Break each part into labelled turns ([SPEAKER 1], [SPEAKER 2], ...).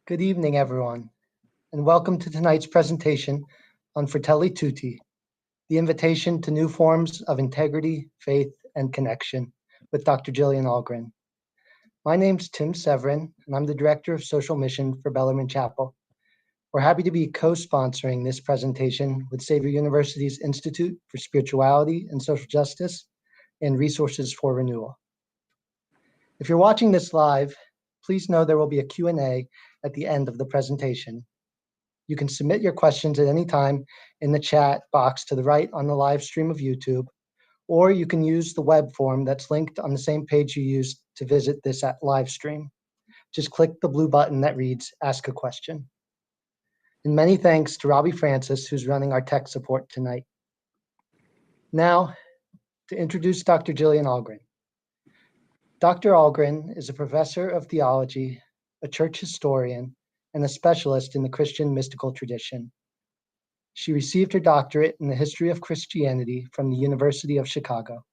[SPEAKER 1] Good evening, everyone, and welcome to tonight's presentation on Fratelli Tutti, the invitation to new forms of integrity, faith, and connection with Dr. Gillian Ahlgren. My name's Tim Severin, and I'm the Director of Social Mission for Bellarmine Chapel. We're happy to be co-sponsoring this presentation with Xavier University's Institute for Spirituality and Social Justice and Resources for Renewal. If you're watching this live, please know there will be a Q&A at the end of the presentation. You can submit your questions at any time in the chat box to the right on the live stream of YouTube, or you can use the web form that's linked on the same page you used to visit this live stream. Just click the blue button that reads Ask a Question. And many thanks to Robbie Francis, who's running our tech support tonight. Now, to introduce Dr. Gillian Ahlgren. Dr. Ahlgren is a professor of theology, a church historian, and a specialist in the Christian mystical tradition. She received her doctorate in the history of Christianity from the University of Chicago.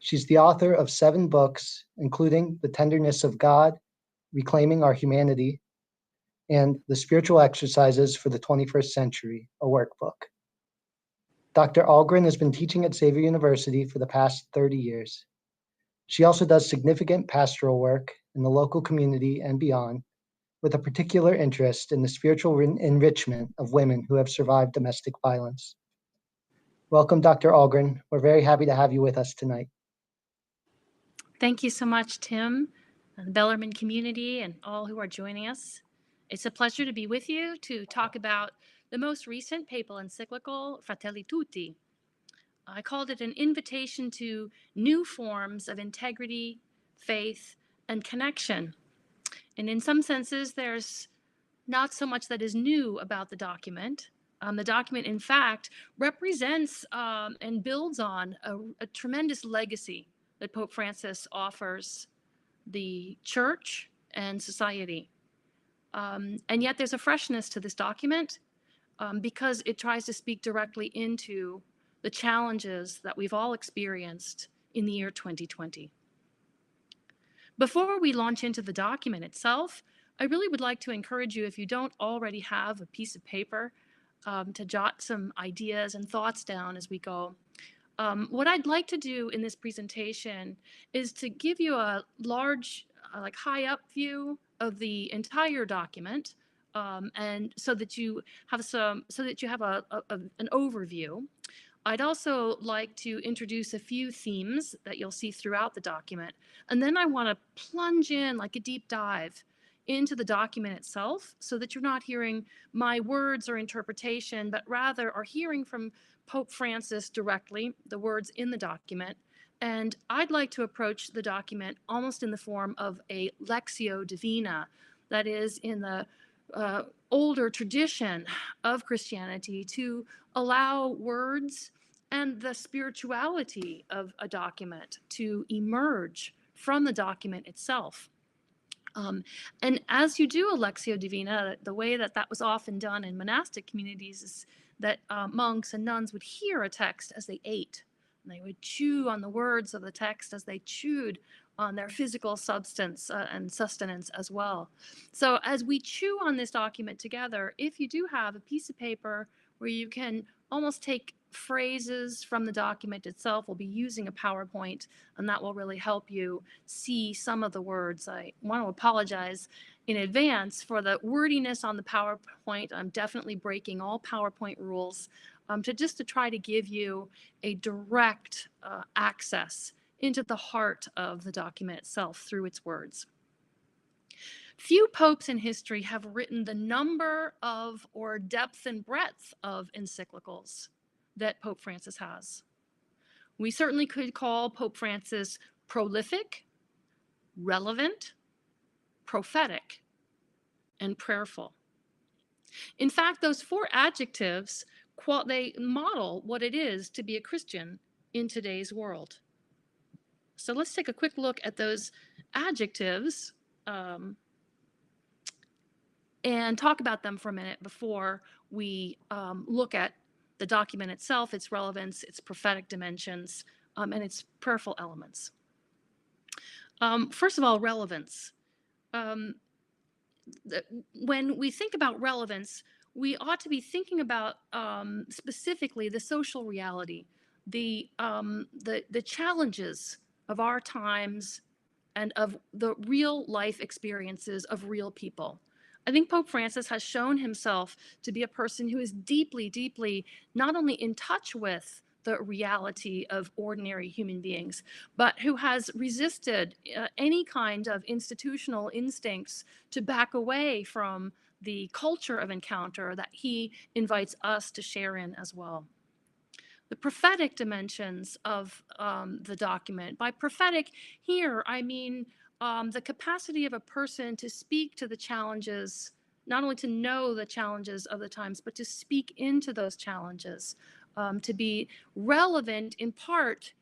[SPEAKER 1] She's the author of 7 books, including The Tenderness of God, Reclaiming Our Humanity, and The Spiritual Exercises for the 21st Century, a workbook. Dr. Ahlgren has been teaching at Xavier University for the past 30 years. She also does significant pastoral work in the local community and beyond, with a particular interest in the spiritual enrichment of women who have survived domestic violence. Welcome, Dr. Ahlgren. We're very happy to have you with us tonight.
[SPEAKER 2] Thank you so much, Tim, and the Bellarmine community, and all who are joining us. It's a pleasure to be with you to talk about the most recent papal encyclical, Fratelli Tutti. I called it an invitation to new forms of integrity, faith, and connection. And in some senses, there's not so much that is new about the document. The document, in fact, represents and builds on a tremendous legacy that Pope Francis offers the church and society. And yet there's a freshness to this document because it tries to speak directly into the challenges that we've all experienced in the year 2020. Before we launch into the document itself, I really would like to encourage you, if you don't already have a piece of paper, to jot some ideas and thoughts down as we go. What I'd like to do in this presentation is to give you a large, high up view of the entire document, and so that you have an overview. I'd also like to introduce a few themes that you'll see throughout the document, and then I want to plunge in like a deep dive into the document itself, so that you're not hearing my words or interpretation, but rather are hearing from Pope Francis directly, the words in the document. And I'd like to approach the document almost in the form of a Lectio Divina, that is, in the older tradition of Christianity, to allow words and the spirituality of a document to emerge from the document itself. And as you do a Lectio Divina, the way that that was often done in monastic communities is that monks and nuns would hear a text as they ate. And they would chew on the words of the text as they chewed on their physical substance and sustenance as well. So as we chew on this document together, if you do have a piece of paper where you can almost take phrases from the document itself, we'll be using a PowerPoint, and that will really help you see some of the words. I want to apologize in advance for the wordiness on the PowerPoint. I'm definitely breaking all PowerPoint rules to try to give you a direct access into the heart of the document itself through its words. Few popes in history have written the number of or depth and breadth of encyclicals that Pope Francis has. We certainly could call Pope Francis prolific, relevant, prophetic, and prayerful. In fact, those 4 adjectives, they model what it is to be a Christian in today's world. So let's take a quick look at those adjectives and talk about them for a minute before we look at the document itself, its relevance, its prophetic dimensions, and its prayerful elements. First of all, relevance. when we think about relevance, we ought to be thinking about specifically the social reality, the challenges of our times and of the real life experiences of real people. I think Pope Francis has shown himself to be a person who is deeply, deeply not only in touch with the reality of ordinary human beings, but who has resisted any kind of institutional instincts to back away from the culture of encounter that he invites us to share in as well. The prophetic dimensions of the document. By prophetic here, I mean the capacity of a person to speak to the challenges, not only to know the challenges of the times, but to speak into those challenges, to be relevant in part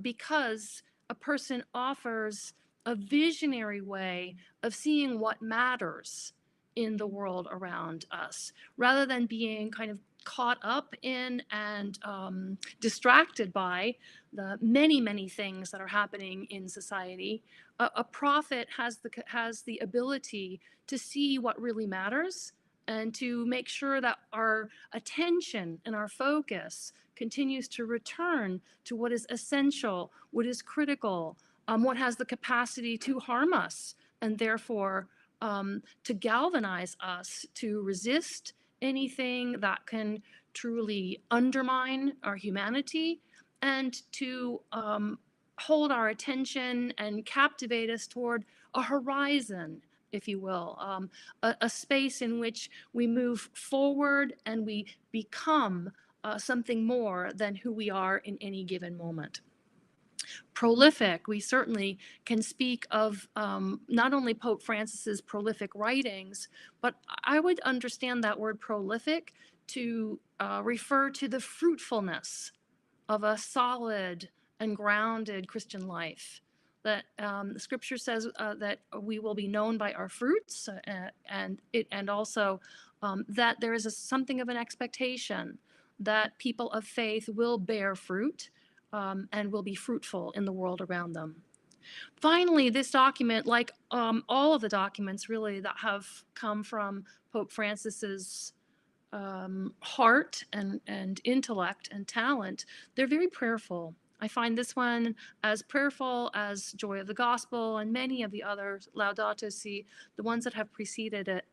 [SPEAKER 2] because a person offers a visionary way of seeing what matters in the world around us, rather than being kind of caught up in and distracted by the many, many things that are happening in society. A prophet has the ability to see what really matters and to make sure that our attention and our focus continues to return to what is essential, what is critical, what has the capacity to harm us, and therefore to galvanize us to resist anything that can truly undermine our humanity, and to hold our attention and captivate us toward a horizon, if you will, a space in which we move forward and we become something more than who we are in any given moment. Prolific, we certainly can speak of not only Pope Francis's prolific writings, but I would understand that word prolific to refer to the fruitfulness of a solid and grounded Christian life. That the Scripture says that we will be known by our fruits, and also that there is something of an expectation that people of faith will bear fruit and will be fruitful in the world around them. Finally, this document, like all of the documents really that have come from Pope Francis's heart and intellect and talent, they're very prayerful. I find this one as prayerful as Joy of the Gospel and many of the other Laudato Si, the ones that have preceded it.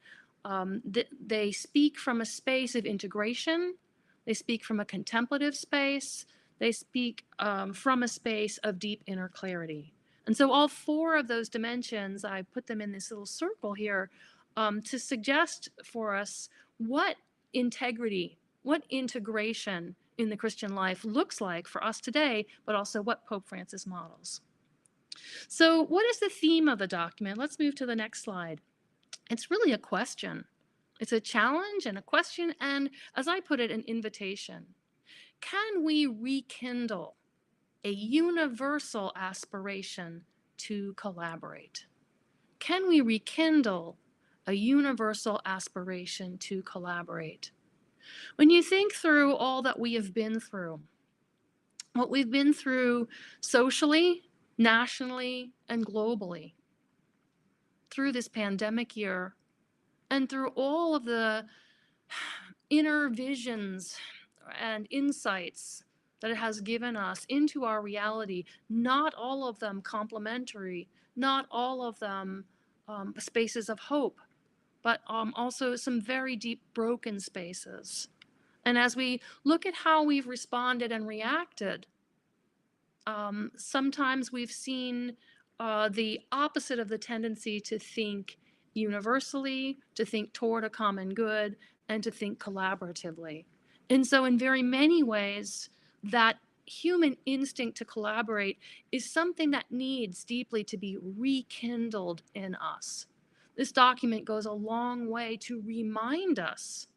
[SPEAKER 2] They speak from a space of integration. They speak from a contemplative space. They speak from a space of deep inner clarity. And so all four of those dimensions, I put them in this little circle here to suggest for us what integrity, what integration in the Christian life looks like for us today, but also what Pope Francis models. So what is the theme of the document? Let's move to the next slide. It's really a question. It's a challenge and a question, and as I put it, an invitation. Can we rekindle a universal aspiration to collaborate? Can we rekindle a universal aspiration to collaborate? When you think through all that we have been through, what we've been through socially, nationally, and globally through this pandemic year, and through all of the inner visions and insights that it has given us into our reality, not all of them complementary, not all of them spaces of hope, but also some very deep broken spaces. And as we look at how we've responded and reacted, sometimes we've seen the opposite of the tendency to think universally, to think toward a common good, and to think collaboratively. And so in very many ways, that human instinct to collaborate is something that needs deeply to be rekindled in us. This document goes a long way to remind us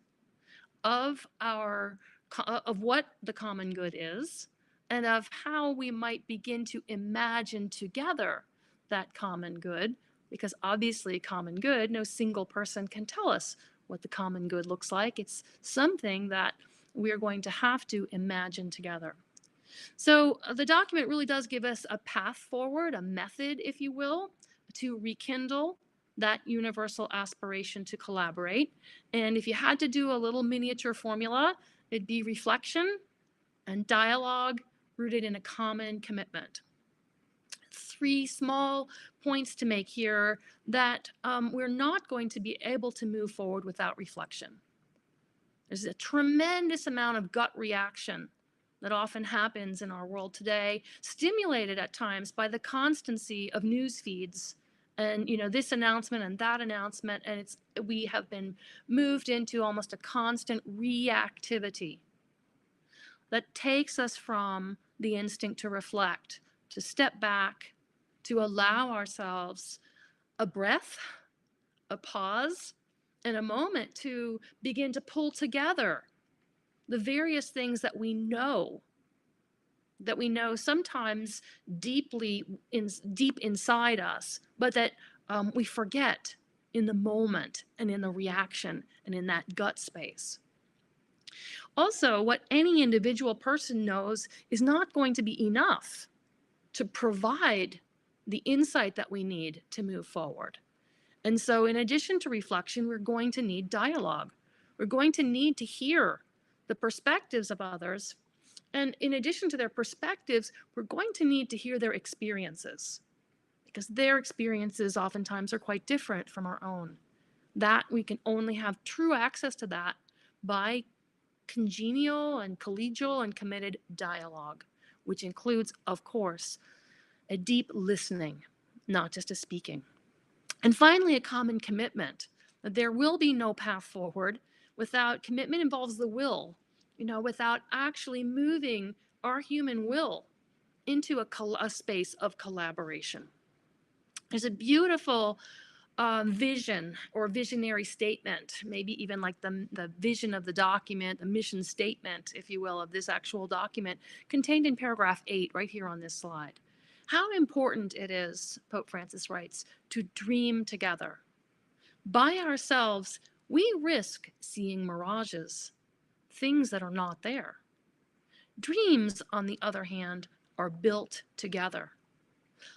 [SPEAKER 2] of what the common good is, and of how we might begin to imagine together that common good, because obviously common good, no single person can tell us what the common good looks like. It's something that we're going to have to imagine together. So the document really does give us a path forward, a method, if you will, to rekindle that universal aspiration to collaborate. And if you had to do a little miniature formula, it'd be reflection and dialogue rooted in a common commitment. 3 small points to make here that we're not going to be able to move forward without reflection. There's a tremendous amount of gut reaction that often happens in our world today, stimulated at times by the constancy of news feeds and this announcement and that announcement, and we have been moved into almost a constant reactivity that takes us from the instinct to reflect, to step back, to allow ourselves a breath, a pause, and a moment to begin to pull together the various things that we know sometimes deep inside us, but that we forget in the moment and in the reaction and in that gut space. Also, what any individual person knows is not going to be enough to provide the insight that we need to move forward. And so in addition to reflection, we're going to need dialogue. We're going to need to hear the perspectives of others. And in addition to their perspectives, we're going to need to hear their experiences, because their experiences oftentimes are quite different from our own. That we can only have true access to that by congenial and collegial and committed dialogue, which includes, of course, a deep listening, not just a speaking. And finally, a common commitment that there will be no path forward without commitment. Involves the will, without actually moving our human will into a space of collaboration. There's a beautiful vision or visionary statement, maybe even like the vision of the document, the mission statement, if you will, of this actual document, contained in paragraph 8 right here on this slide. How important it is, Pope Francis writes, to dream together. By ourselves, we risk seeing mirages, things that are not there. Dreams, on the other hand, are built together.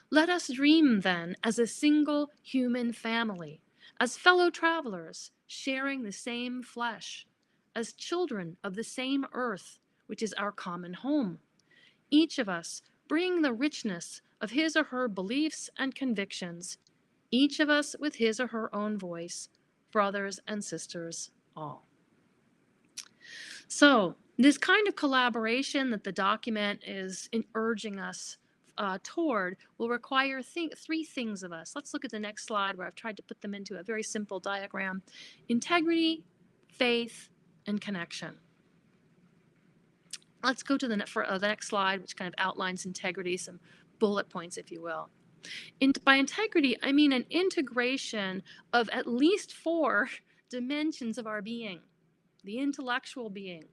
[SPEAKER 2] Let us dream then as a single human family, as fellow travelers sharing the same flesh, as children of the same earth, which is our common home. Each of us bring the richness of his or her beliefs and convictions, each of us with his or her own voice, brothers and sisters all. So this kind of collaboration that the document is urging us toward will require 3 things of us. Let's look at the next slide, where I've tried to put them into a very simple diagram: integrity, faith, and connection. Let's go to the next slide, which kind of outlines integrity, some bullet points, if you will. By integrity, I mean an integration of at least 4 dimensions of our being. The intellectual being,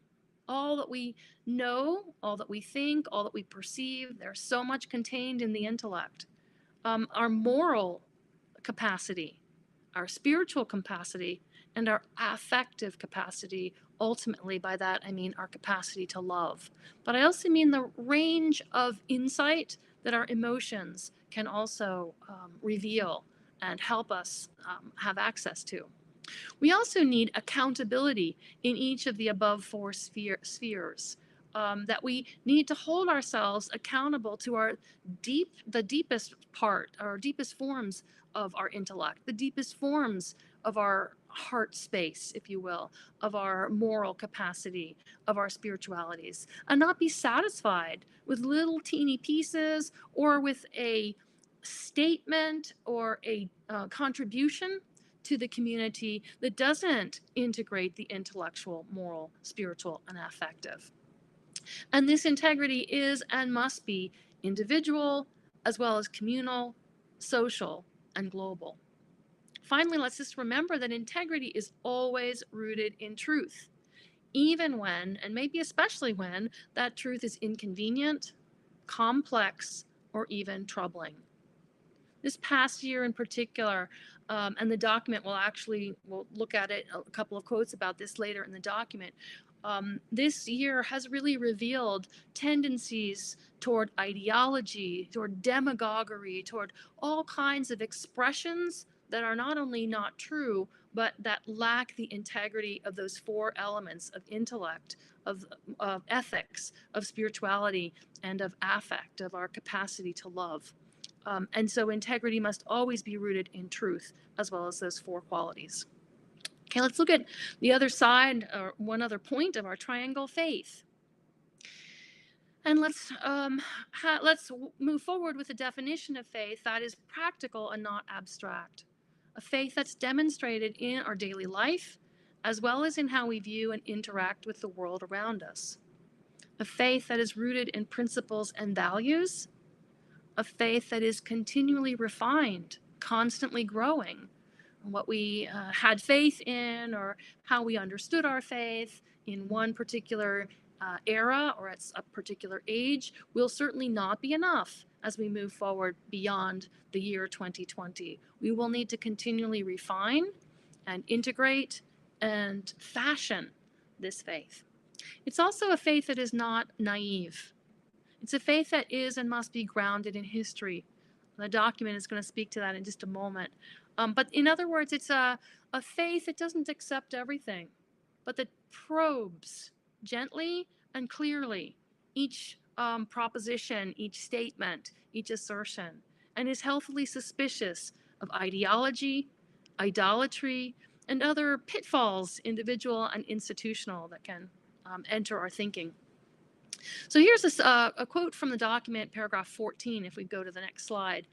[SPEAKER 2] all that we know, all that we think, all that we perceive. There's so much contained in the intellect. Our moral capacity, our spiritual capacity, and our affective capacity. Ultimately, by that, I mean our capacity to love. But I also mean the range of insight that our emotions can also reveal and help us have access to. We also need accountability in each of the above 4 spheres. That we need to hold ourselves accountable to the deepest part, our deepest forms of our intellect, the deepest forms of our heart space, if you will, of our moral capacity, of our spiritualities, and not be satisfied with little teeny pieces or with a statement or a contribution to the community that doesn't integrate the intellectual, moral, spiritual, and affective. And this integrity is and must be individual, as well as communal, social, and global. Finally, let's just remember that integrity is always rooted in truth, even when, and maybe especially when, that truth is inconvenient, complex, or even troubling. This past year in particular, and the document we'll look at it, a couple of quotes about this later in the document. This year has really revealed tendencies toward ideology, toward demagoguery, toward all kinds of expressions that are not only not true, but that lack the integrity of those four elements of intellect, of ethics, of spirituality, and of affect, of our capacity to love. And so integrity must always be rooted in truth, as well as those four qualities. Okay, let's look at the other side, or one other point of our triangle: faith. And let's move forward with a definition of faith that is practical and not abstract. A faith that's demonstrated in our daily life, as well as in how we view and interact with the world around us. A faith that is rooted in principles and values. A faith that is continually refined, constantly growing. What we had faith in, or how we understood our faith in one particular era or at a particular age, will certainly not be enough as we move forward beyond the year 2020. We will need to continually refine and integrate and fashion this faith. It's also a faith that is not naive. It's a faith that is and must be grounded in history. The document is going to speak to that in just a moment. But in other words, it's a faith that doesn't accept everything, but that probes gently and clearly each proposition, each statement, each assertion, and is healthily suspicious of ideology, idolatry, and other pitfalls, individual and institutional, that can enter our thinking. So here's a quote from the document, paragraph 14, if we go to the next slide.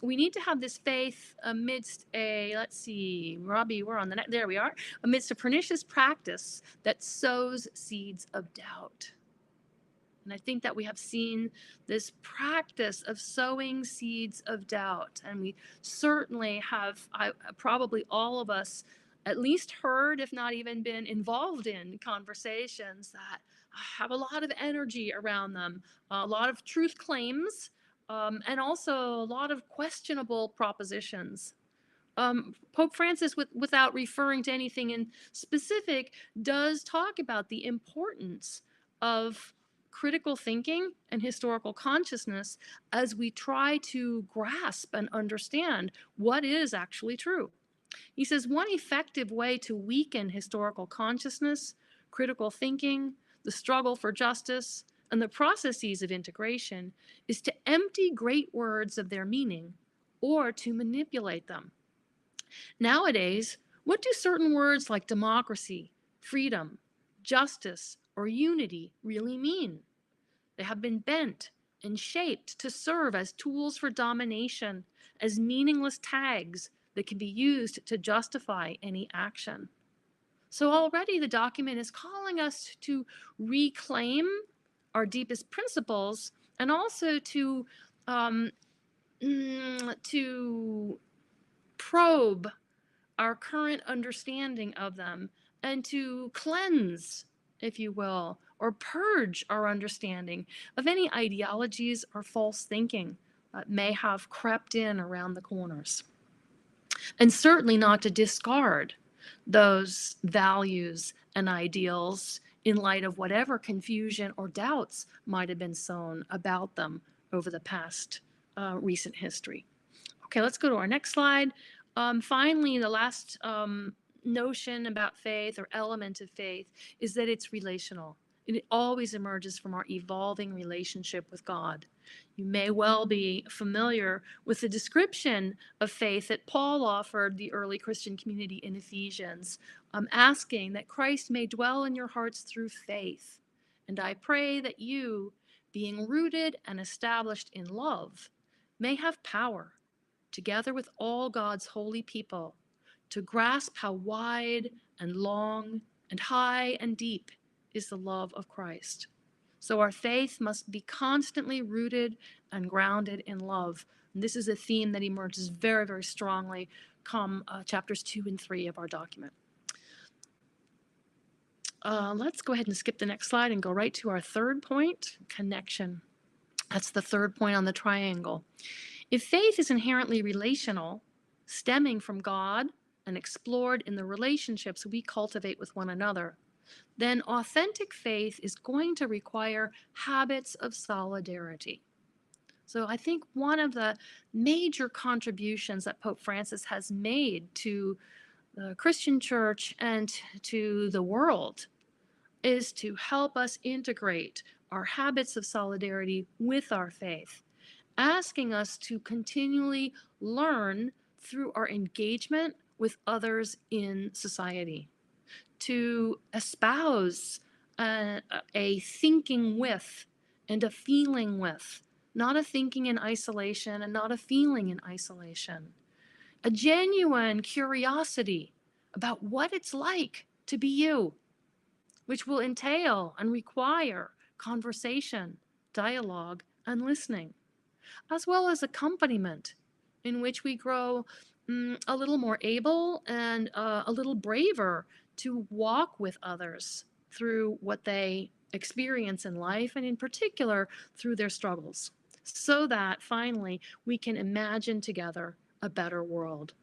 [SPEAKER 2] We need to have this faith amidst let's see, Robbie, we're on there we are, amidst a pernicious practice that sows seeds of doubt. And I think that we have seen this practice of sowing seeds of doubt. And we certainly have, probably all of us, at least heard, if not even been involved in conversations that have a lot of energy around them, a lot of truth claims, and also a lot of questionable propositions. Pope Francis, without referring to anything in specific, does talk about the importance of critical thinking and historical consciousness as we try to grasp and understand what is actually true. He says one effective way to weaken historical consciousness, critical thinking, the struggle for justice, and the processes of integration is to empty great words of their meaning or to manipulate them. Nowadays, what do certain words like democracy, freedom, justice, or unity really mean? They have been bent and shaped to serve as tools for domination, as meaningless tags that can be used to justify any action. So already the document is calling us to reclaim our deepest principles, and also to probe our current understanding of them, and to cleanse, if you will, or purge our understanding of any ideologies or false thinking that may have crept in around the corners. And certainly not to discard those values and ideals in light of whatever confusion or doubts might have been sown about them over the past recent history. Okay, let's go to our next slide. Finally, the last notion about faith, or element of faith, is that it's relational. It always emerges from our evolving relationship with God. You may well be familiar with the description of faith that Paul offered the early Christian community in Ephesians, asking that Christ may dwell in your hearts through faith. And I pray that you, being rooted and established in love, may have power, together with all God's holy people, to grasp how wide and long and high and deep is the love of Christ. So our faith must be constantly rooted and grounded in love. And this is a theme that emerges very, very strongly come chapters 2 and 3 of our document. Let's go ahead and skip the next slide and go right to our third point, connection. That's the third point on the triangle. If faith is inherently relational, stemming from God and explored in the relationships we cultivate with one another, then authentic faith is going to require habits of solidarity. So I think one of the major contributions that Pope Francis has made to the Christian church and to the world is to help us integrate our habits of solidarity with our faith, asking us to continually learn through our engagement with others in society, to espouse a thinking with and a feeling with, not a thinking in isolation and not a feeling in isolation, a genuine curiosity about what it's like to be you, which will entail and require conversation, dialogue, and listening, as well as accompaniment, in which we grow a little more able and a little braver to walk with others through what they experience in life, and in particular through their struggles, so that finally we can imagine together a better world.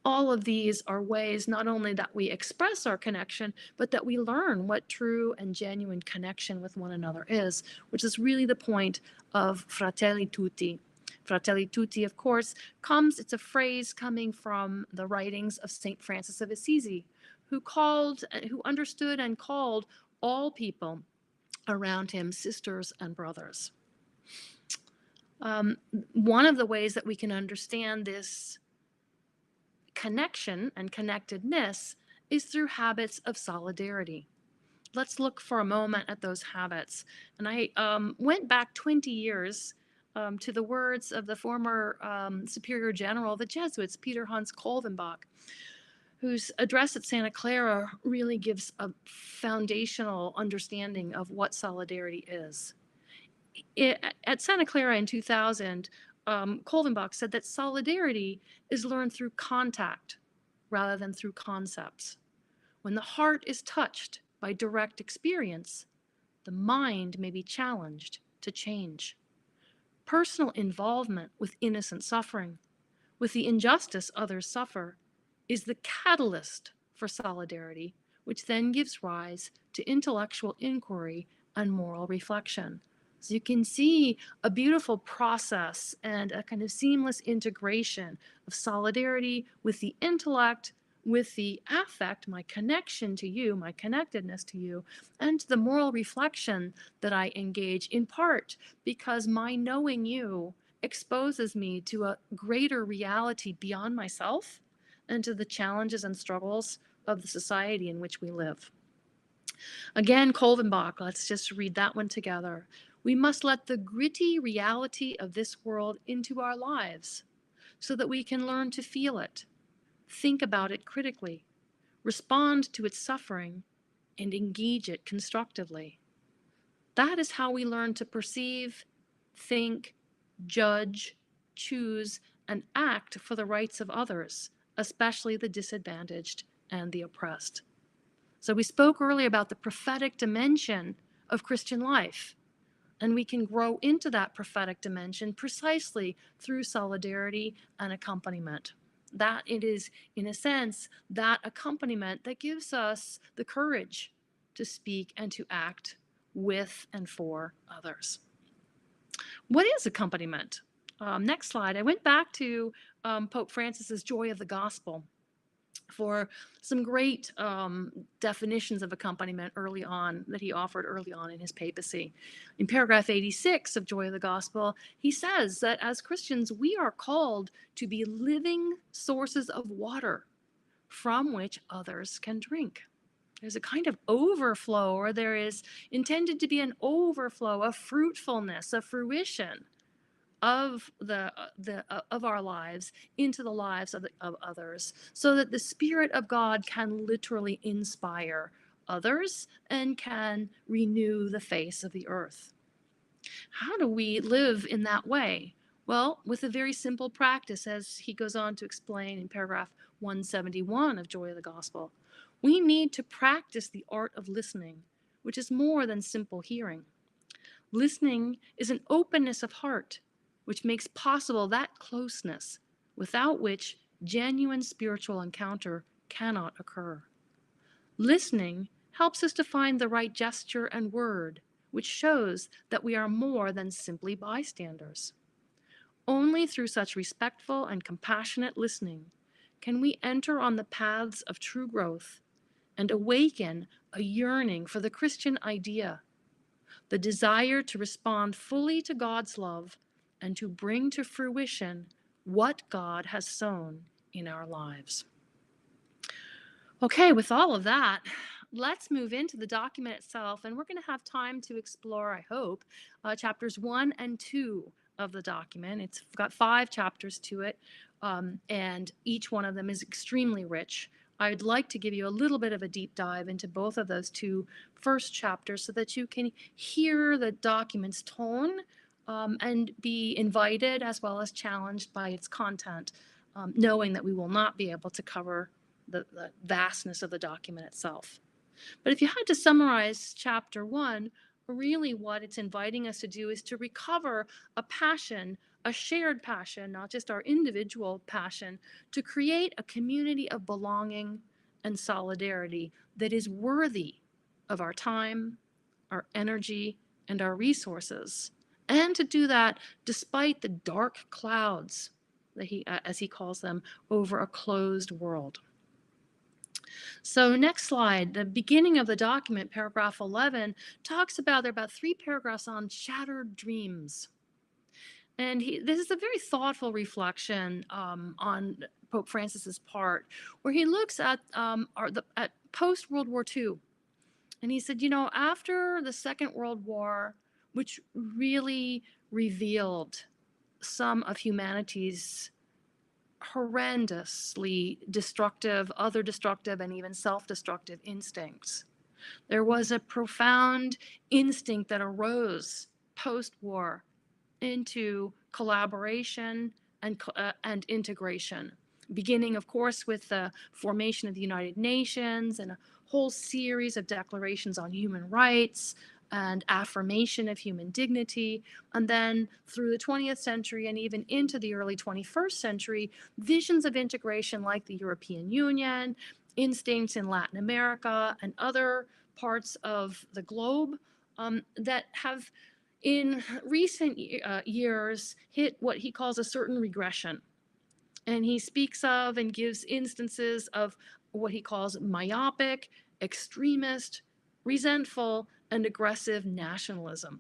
[SPEAKER 2] All of these are ways not only that we express our connection, but that we learn what true and genuine connection with one another is, which is really the point of Fratelli Tutti. Fratelli Tutti, of course, it's a phrase coming from the writings of St. Francis of Assisi, who understood and called all people around him sisters and brothers. One of the ways that we can understand this connection and connectedness is through habits of solidarity. Let's look for a moment at those habits. And I went back 20 years to the words of the former Superior General of the Jesuits, Peter Hans Kolvenbach, whose address at Santa Clara really gives a foundational understanding of what solidarity is. At Santa Clara in 2000, Kolvenbach said that solidarity is learned through contact rather than through concepts. When the heart is touched by direct experience, the mind may be challenged to change. Personal involvement with innocent suffering, with the injustice others suffer, is the catalyst for solidarity, which then gives rise to intellectual inquiry and moral reflection. So you can see a beautiful process and a kind of seamless integration of solidarity with the intellect, with the affect, my connection to you, my connectedness to you, and the moral reflection that I engage, in part because my knowing you exposes me to a greater reality beyond myself and to the challenges and struggles of the society in which we live. Again, Kolvenbach, let's just read that one together. We must let the gritty reality of this world into our lives so that we can learn to feel it, think about it critically, respond to its suffering, and engage it constructively. That is how we learn to perceive, think, judge, choose, and act for the rights of others, especially the disadvantaged and the oppressed. So we spoke earlier about the prophetic dimension of Christian life, and we can grow into that prophetic dimension precisely through solidarity and accompaniment. That it is, in a sense, that accompaniment that gives us the courage to speak and to act with and for others. What is accompaniment? Next slide. I went back to Pope Francis's Joy of the Gospel for some great definitions of accompaniment early on that he offered early on in his papacy. In paragraph 86 of Joy of the Gospel, he says that as Christians, we are called to be living sources of water from which others can drink. There's a kind of overflow, or there is intended to be an overflow of fruitfulness, of fruition of of our lives into the lives of others, so that the Spirit of God can literally inspire others and can renew the face of the earth. How do we live in that way? Well, with a very simple practice, as he goes on to explain in paragraph 171 of Joy of the Gospel. We need to practice the art of listening, which is more than simple hearing. Listening is an openness of heart, which makes possible that closeness without which genuine spiritual encounter cannot occur. Listening helps us to find the right gesture and word, which shows that we are more than simply bystanders. Only through such respectful and compassionate listening can we enter on the paths of true growth and awaken a yearning for the Christian idea, the desire to respond fully to God's love and to bring to fruition what God has sown in our lives. Okay, with all of that, let's move into the document itself, and we're going to have time to explore, I hope, chapters 1 and 2 of the document. It's got 5 chapters to it, and each one of them is extremely rich. I'd like to give you a little bit of a deep dive into both of those 2 first chapters so that you can hear the document's tone and be invited as well as challenged by its content, knowing that we will not be able to cover the vastness of the document itself. But if you had to summarize chapter 1, really what it's inviting us to do is to recover a passion, a shared passion, not just our individual passion, to create a community of belonging and solidarity that is worthy of our time, our energy, and our resources. And to do that despite the dark clouds that as he calls them, over a closed world. So next slide, the beginning of the document, paragraph 11, talks about, there are about 3 paragraphs on shattered dreams. And this is a very thoughtful reflection on Pope Francis's part, where he looks at, at post-World War II. And he said, after the Second World War, which really revealed some of humanity's horrendously destructive, other destructive, and even self-destructive instincts, there was a profound instinct that arose post-war into collaboration and integration, beginning, of course, with the formation of the United Nations and a whole series of declarations on human rights and affirmation of human dignity. And then through the 20th century and even into the early 21st century, visions of integration like the European Union, instincts in Latin America and other parts of the globe that have in recent years hit what he calls a certain regression. And he speaks of and gives instances of what he calls myopic, extremist, resentful, and aggressive nationalism.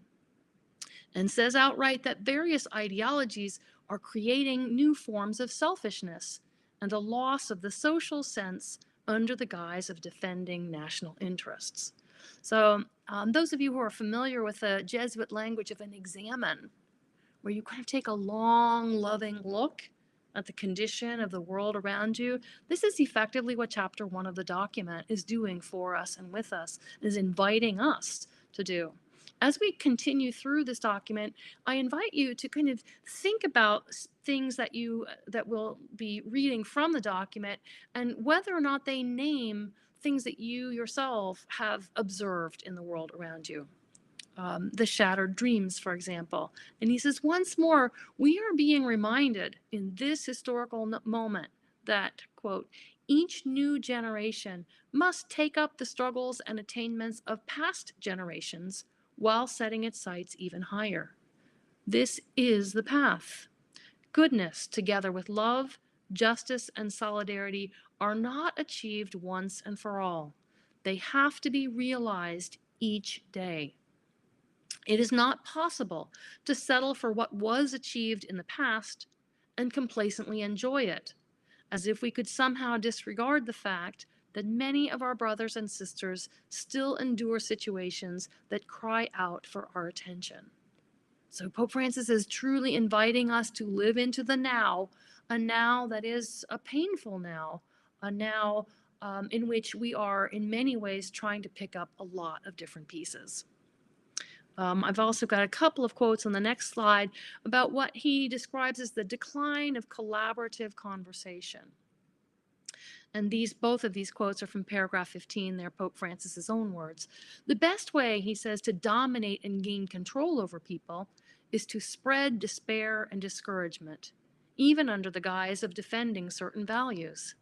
[SPEAKER 2] And says outright that various ideologies are creating new forms of selfishness and a loss of the social sense under the guise of defending national interests. So those of you who are familiar with the Jesuit language of an examen, where you kind of take a long, loving look at the condition of the world around you, this is effectively what chapter 1 of the document is doing for us and with us, is inviting us to do. As we continue through this document, I invite you to kind of think about things that we'll be reading from the document and whether or not they name things that you yourself have observed in the world around you. The shattered dreams, for example. And he says, once more, we are being reminded in this historical moment that, quote, each new generation must take up the struggles and attainments of past generations while setting its sights even higher. This is the path. Goodness, together with love, justice, and solidarity, are not achieved once and for all. They have to be realized each day. It is not possible to settle for what was achieved in the past and complacently enjoy it, as if we could somehow disregard the fact that many of our brothers and sisters still endure situations that cry out for our attention. So Pope Francis is truly inviting us to live into the now, a now that is a painful now, a now in which we are in many ways trying to pick up a lot of different pieces. I've also got a couple of quotes on the next slide about what he describes as the decline of collaborative conversation. And both of these quotes are from paragraph 15. They're Pope Francis's own words. The best way, he says, to dominate and gain control over people is to spread despair and discouragement, even under the guise of defending certain values.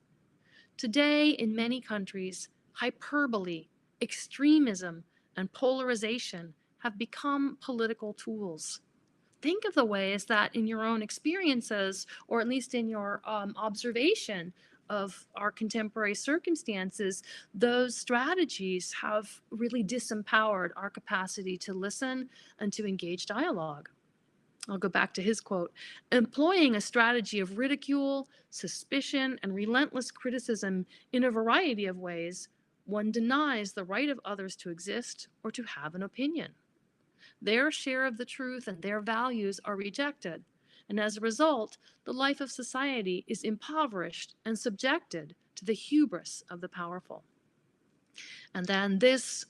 [SPEAKER 2] Today, in many countries, hyperbole, extremism, and polarization have become political tools. Think of the ways that in your own experiences, or at least in your observation of our contemporary circumstances, those strategies have really disempowered our capacity to listen and to engage dialogue. I'll go back to his quote. Employing a strategy of ridicule, suspicion, and relentless criticism in a variety of ways, one denies the right of others to exist or to have an opinion. Their share of the truth and their values are rejected, and as a result, the life of society is impoverished and subjected to the hubris of the powerful. And then this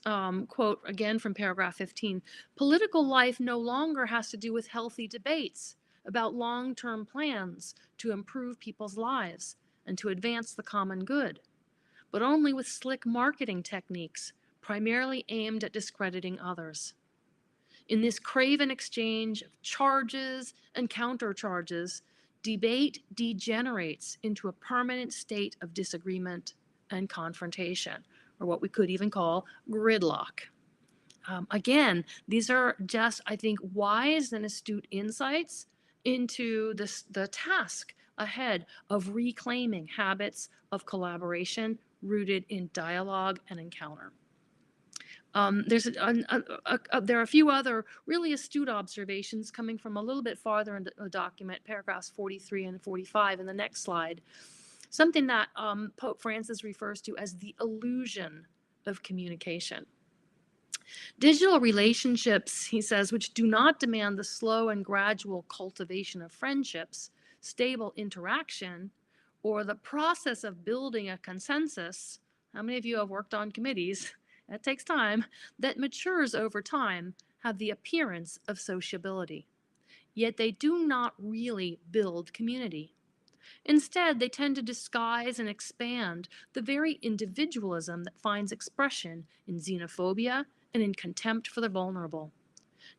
[SPEAKER 2] quote again from paragraph 15, political life no longer has to do with healthy debates about long-term plans to improve people's lives and to advance the common good, but only with slick marketing techniques primarily aimed at discrediting others. In this craven exchange of charges and countercharges, debate degenerates into a permanent state of disagreement and confrontation, or what we could even call gridlock. Again, these are just, I think, wise and astute insights into the task ahead of reclaiming habits of collaboration rooted in dialogue and encounter. There are a few other really astute observations coming from a little bit farther in the document, paragraphs 43 and 45 in the next slide. Something that Pope Francis refers to as the illusion of communication. Digital relationships, he says, which do not demand the slow and gradual cultivation of friendships, stable interaction, or the process of building a consensus. How many of you have worked on committees? That takes time. That matures over time, have the appearance of sociability. Yet they do not really build community. Instead, they tend to disguise and expand the very individualism that finds expression in xenophobia and in contempt for the vulnerable.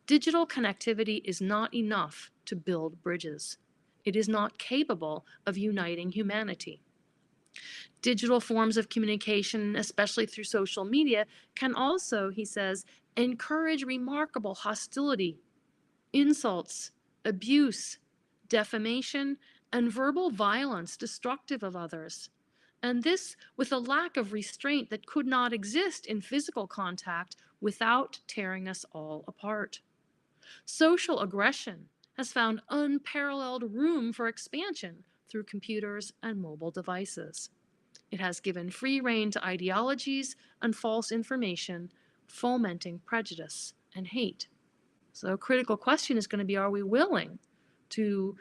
[SPEAKER 2] Digital connectivity is not enough to build bridges. It is not capable of uniting humanity. Digital forms of communication, especially through social media, can also, he says, encourage remarkable hostility, insults, abuse, defamation, and verbal violence destructive of others. And this with a lack of restraint that could not exist in physical contact without tearing us all apart. Social aggression has found unparalleled room for expansion through computers and mobile devices. It has given free rein to ideologies and false information, fomenting prejudice and hate. So a critical question is going to be, are we willing to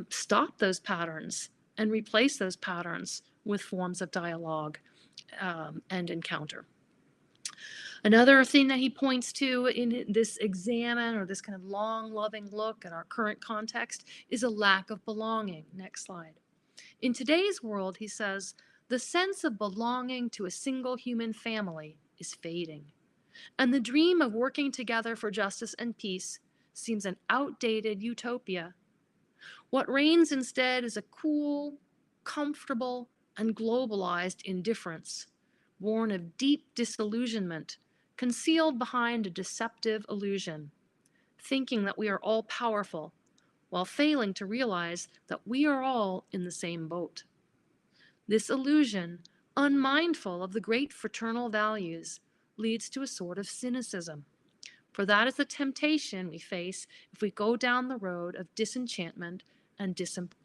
[SPEAKER 2] stop those patterns and replace those patterns with forms of dialogue and encounter? Another thing that he points to in this examine, or this kind of long, loving look at our current context, is a lack of belonging. Next slide. In today's world, he says, the sense of belonging to a single human family is fading, and the dream of working together for justice and peace seems an outdated utopia. What reigns instead is a cool, comfortable, and globalized indifference, born of deep disillusionment, concealed behind a deceptive illusion, thinking that we are all powerful, while failing to realize that we are all in the same boat. This illusion, unmindful of the great fraternal values, leads to a sort of cynicism. For that is the temptation we face if we go down the road of disenchantment and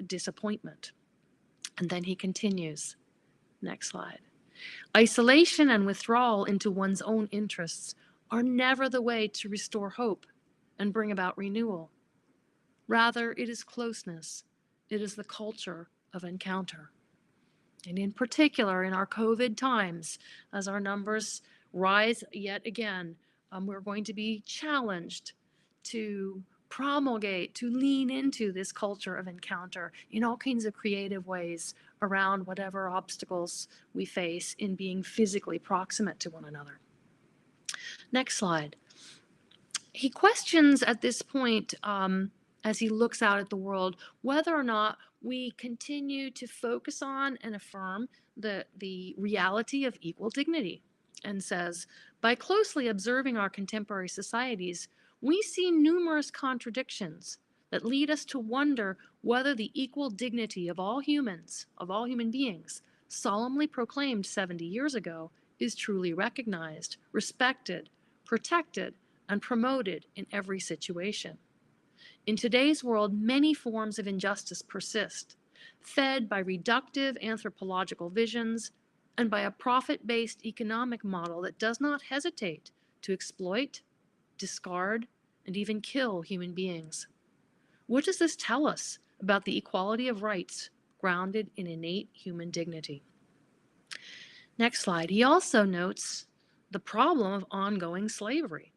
[SPEAKER 2] disappointment. And then he continues. Next slide. Isolation and withdrawal into one's own interests are never the way to restore hope and bring about renewal. Rather, it is closeness. It is the culture of encounter. And in particular, in our COVID times, as our numbers rise yet again, we're going to be challenged to promulgate, to lean into this culture of encounter in all kinds of creative ways around whatever obstacles we face in being physically proximate to one another. Next slide. He questions at this point, as he looks out at the world, whether or not we continue to focus on and affirm the reality of equal dignity, and says, by closely observing our contemporary societies, we see numerous contradictions that lead us to wonder whether the equal dignity of all humans, of all human beings, solemnly proclaimed 70 years ago, is truly recognized, respected, protected, and promoted in every situation. In today's world, many forms of injustice persist, fed by reductive anthropological visions and by a profit-based economic model that does not hesitate to exploit, discard, and even kill human beings. What does this tell us about the equality of rights grounded in innate human dignity? Next slide. He also notes the problem of ongoing slavery.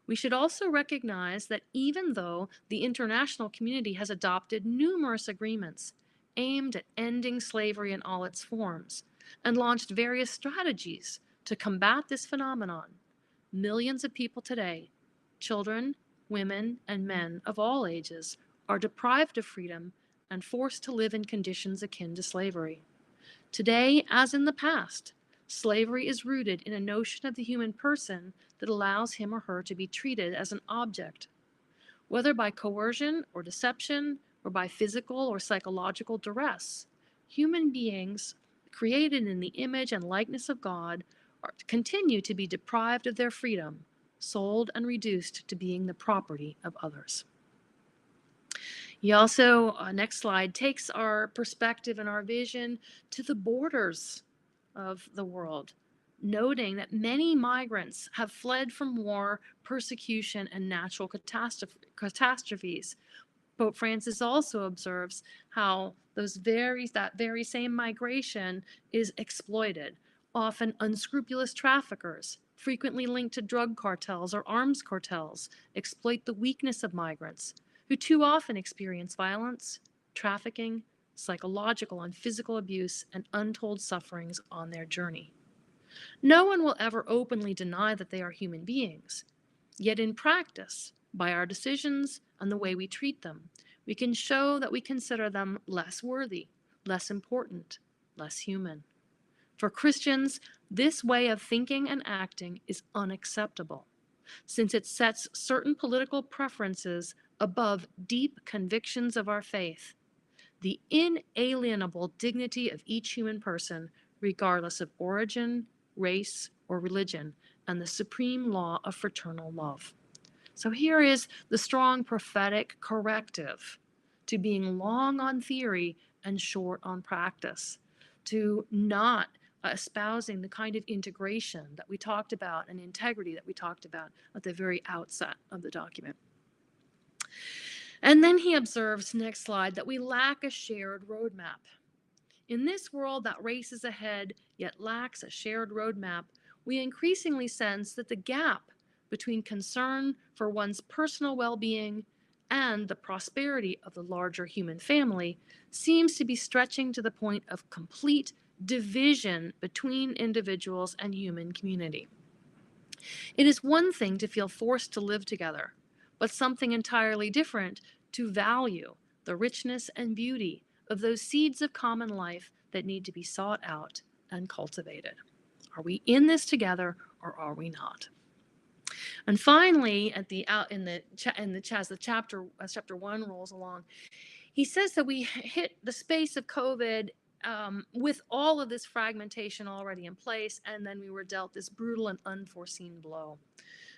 [SPEAKER 2] We should also recognize that even though the international community has adopted numerous agreements aimed at ending slavery in all its forms and launched various strategies to combat this phenomenon, millions of people today, children, women, and men of all ages, are deprived of freedom and forced to live in conditions akin to slavery. Today, as in the past, slavery is rooted in a notion of the human person that allows him or her to be treated as an object, whether by coercion or deception or by physical or psychological duress. Human beings created in the image and likeness of God continue to be deprived of their freedom, sold and reduced to being the property of others. He also, next slide, takes our perspective and our vision to the borders of the world, noting that many migrants have fled from war, persecution, and natural catastrophes. Pope Francis also observes how that very same migration is exploited. Often unscrupulous traffickers, frequently linked to drug cartels or arms cartels, exploit the weakness of migrants, who too often experience violence, trafficking, psychological and physical abuse, and untold sufferings on their journey. No one will ever openly deny that they are human beings. Yet in practice, by our decisions and the way we treat them, we can show that we consider them less worthy, less important, less human. For Christians, this way of thinking and acting is unacceptable, since it sets certain political preferences above deep convictions of our faith, the inalienable dignity of each human person, regardless of origin, race, or religion, and the supreme law of fraternal love. So here is the strong prophetic corrective to being long on theory and short on practice, to not espousing the kind of integration that we talked about and integrity that we talked about at the very outset of the document. And then he observes, next slide, that we lack a shared roadmap. In this world that races ahead yet lacks a shared roadmap, we increasingly sense that the gap between concern for one's personal well-being and the prosperity of the larger human family seems to be stretching to the point of complete division between individuals and human community. It is one thing to feel forced to live together, but something entirely different to value the richness and beauty of those seeds of common life that need to be sought out and cultivated. Are we in this together or are we not? And finally, as chapter 1 rolls along, he says that we hit the space of COVID with all of this fragmentation already in place, and then we were dealt this brutal and unforeseen blow.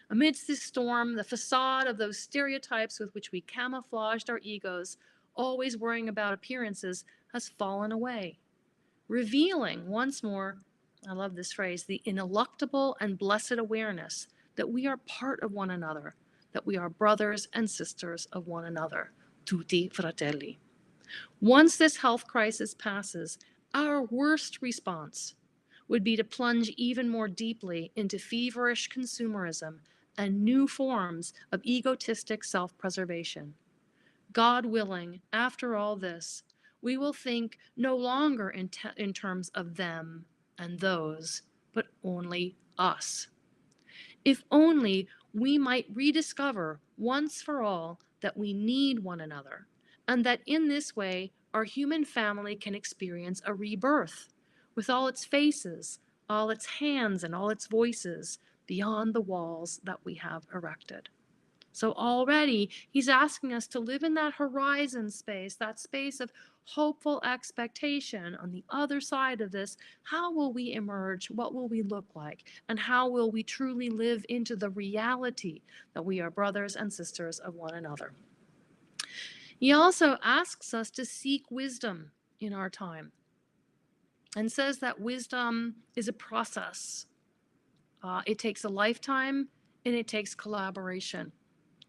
[SPEAKER 2] Amidst this storm, the facade of those stereotypes with which we camouflaged our egos, always worrying about appearances, has fallen away, revealing once more, I love this phrase, the ineluctable and blessed awareness that we are part of one another, that we are brothers and sisters of one another, tutti fratelli. Once this health crisis passes, our worst response would be to plunge even more deeply into feverish consumerism and new forms of egotistic self-preservation. God willing, after all this, we will think no longer in terms of them and those, but only us. If only we might rediscover once for all that we need one another, and that in this way our human family can experience a rebirth, with all its faces, all its hands, and all its voices beyond the walls that we have erected. So already he's asking us to live in that horizon space, that space of hopeful expectation. On the other side of this, how will we emerge? What will we look like? And how will we truly live into the reality that we are brothers and sisters of one another? He also asks us to seek wisdom in our time and says that wisdom is a process. It takes a lifetime and it takes collaboration.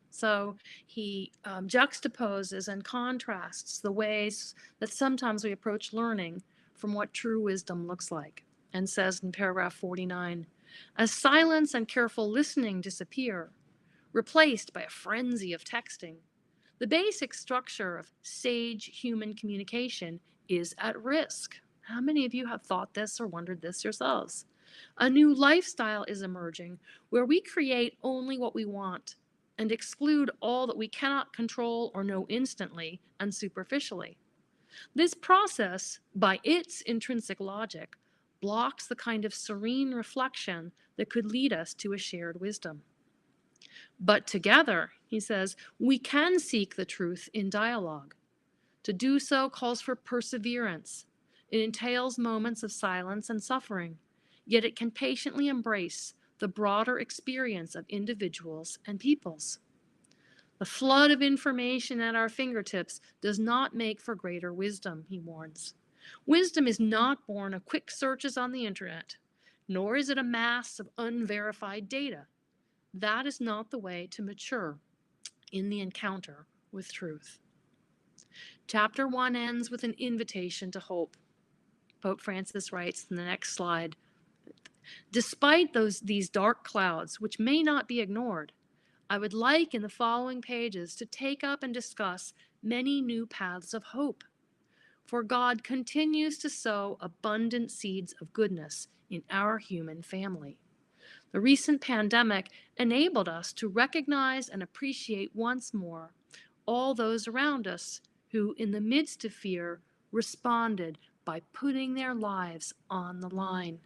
[SPEAKER 2] So he juxtaposes and contrasts the ways that sometimes we approach learning from what true wisdom looks like, and says in paragraph 49, as silence and careful listening disappear, replaced by a frenzy of texting, the basic structure of sage human communication is at risk. How many of you have thought this or wondered this yourselves? A new lifestyle is emerging where we create only what we want and exclude all that we cannot control or know instantly and superficially. This process, by its intrinsic logic, blocks the kind of serene reflection that could lead us to a shared wisdom. But together, he says, we can seek the truth in dialogue. To do so calls for perseverance. It entails moments of silence and suffering, yet it can patiently embrace the broader experience of individuals and peoples. The flood of information at our fingertips does not make for greater wisdom, he warns. Wisdom is not born of quick searches on the internet, nor is it a mass of unverified data. That is not the way to mature in the encounter with truth. Chapter 1 ends with an invitation to hope. Pope Francis writes in the next slide, despite these dark clouds, which may not be ignored, I would like in the following pages to take up and discuss many new paths of hope. For God continues to sow abundant seeds of goodness in our human family. The recent pandemic enabled us to recognize and appreciate once more all those around us who, in the midst of fear, responded by putting their lives on the line.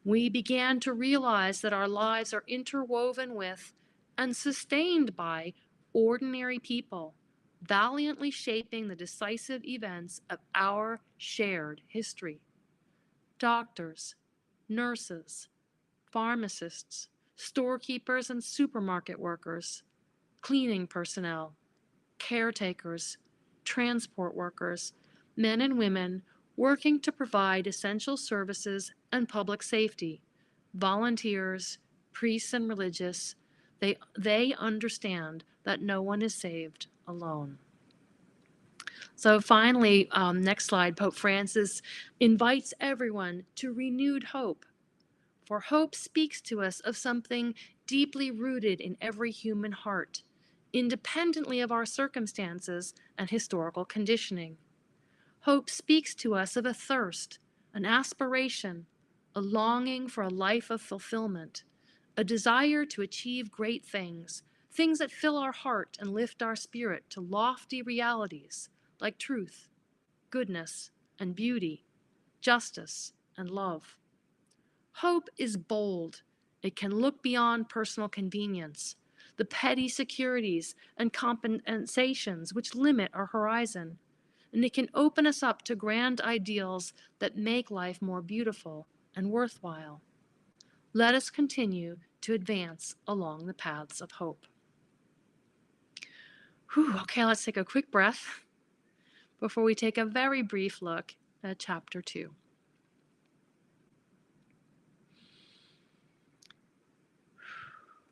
[SPEAKER 2] We began to realize that our lives are interwoven with and sustained by ordinary people, valiantly shaping the decisive events of our shared history. Doctors, nurses, pharmacists, storekeepers and supermarket workers, cleaning personnel, caretakers, transport workers, men and women working to provide essential services and public safety, volunteers, priests and religious, they understand that no one is saved alone. So finally, next slide, Pope Francis invites everyone to renewed hope. For hope speaks to us of something deeply rooted in every human heart, independently of our circumstances and historical conditioning. Hope speaks to us of a thirst, an aspiration, a longing for a life of fulfillment, a desire to achieve great things, things that fill our heart and lift our spirit to lofty realities like truth, goodness, and beauty, justice, and love. Hope is bold. It can look beyond personal convenience, the petty securities and compensations which limit our horizon, and it can open us up to grand ideals that make life more beautiful and worthwhile. Let us continue to advance along the paths of hope. Okay, let's take a quick breath before we take a very brief look at chapter 2.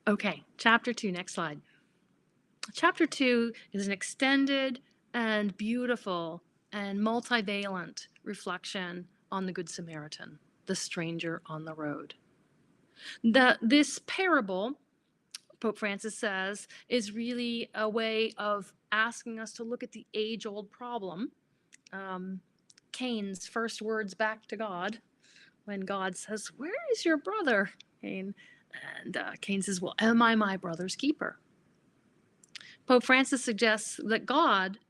[SPEAKER 2] Okay, chapter 2, next slide. Chapter 2 is an extended and beautiful and multivalent reflection on the Good Samaritan, the stranger on the road. This parable, Pope Francis says, is really a way of asking us to look at the age-old problem. Cain's first words back to God when God says, "Where is your brother, Cain?" And Cain says, "Well, am I my brother's keeper?" Pope Francis suggests that God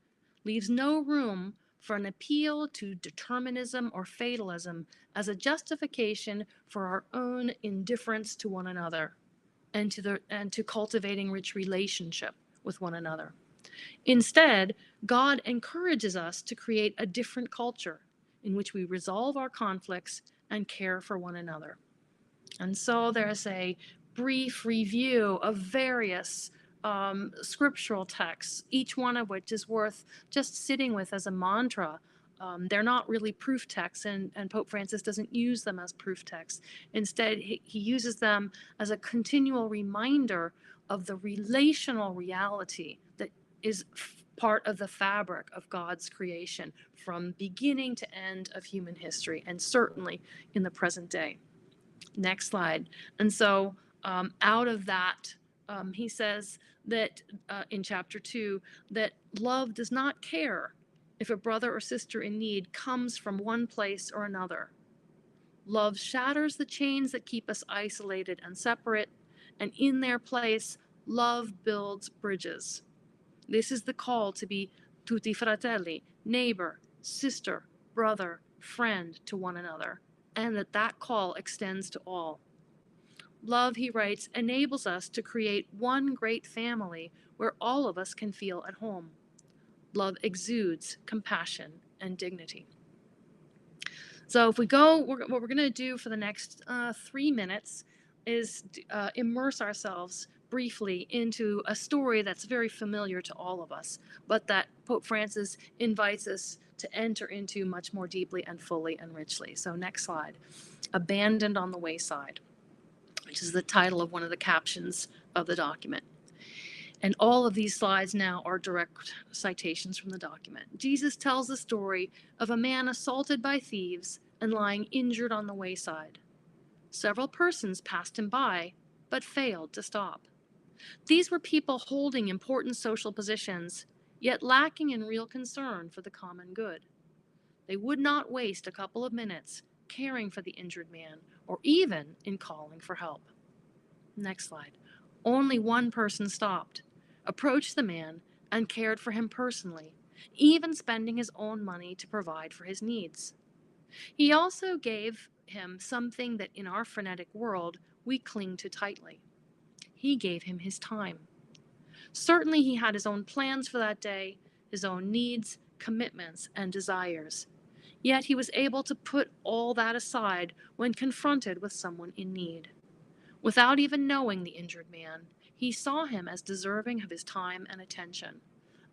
[SPEAKER 2] leaves no room for an appeal to determinism or fatalism as a justification for our own indifference to one another. and to cultivating rich relationship with one another. Instead, God encourages us to create a different culture in which we resolve our conflicts and care for one another. And so there's a brief review of various scriptural texts, each one of which is worth just sitting with as a mantra. They're not really proof texts, and Pope Francis doesn't use them as proof texts. Instead, he uses them as a continual reminder of the relational reality that is part of the fabric of God's creation from beginning to end of human history, and certainly in the present day. Next slide. And so out of that, he says that in chapter 2, that love does not care if a brother or sister in need comes from one place or another. Love shatters the chains that keep us isolated and separate, and in their place, love builds bridges. This is the call to be tutti fratelli, neighbor, sister, brother, friend to one another, and that call extends to all. Love, he writes, enables us to create one great family where all of us can feel at home. Love exudes compassion and dignity. So if we go, what we're going to do for the next 3 minutes is immerse ourselves briefly into a story that's very familiar to all of us, but that Pope Francis invites us to enter into much more deeply and fully and richly. So next slide. Abandoned on the Wayside, which is the title of one of the captions of the document. And all of these slides now are direct citations from the document. Jesus tells the story of a man assaulted by thieves and lying injured on the wayside. Several persons passed him by, but failed to stop. These were people holding important social positions, yet lacking in real concern for the common good. They would not waste a couple of minutes caring for the injured man, or even in calling for help. Next slide. Only one person stopped, approached the man, and cared for him personally, even spending his own money to provide for his needs. He also gave him something that in our frenetic world we cling to tightly. He gave him his time. Certainly he had his own plans for that day, his own needs, commitments, and desires. Yet he was able to put all that aside when confronted with someone in need. Without even knowing the injured man, he saw him as deserving of his time and attention.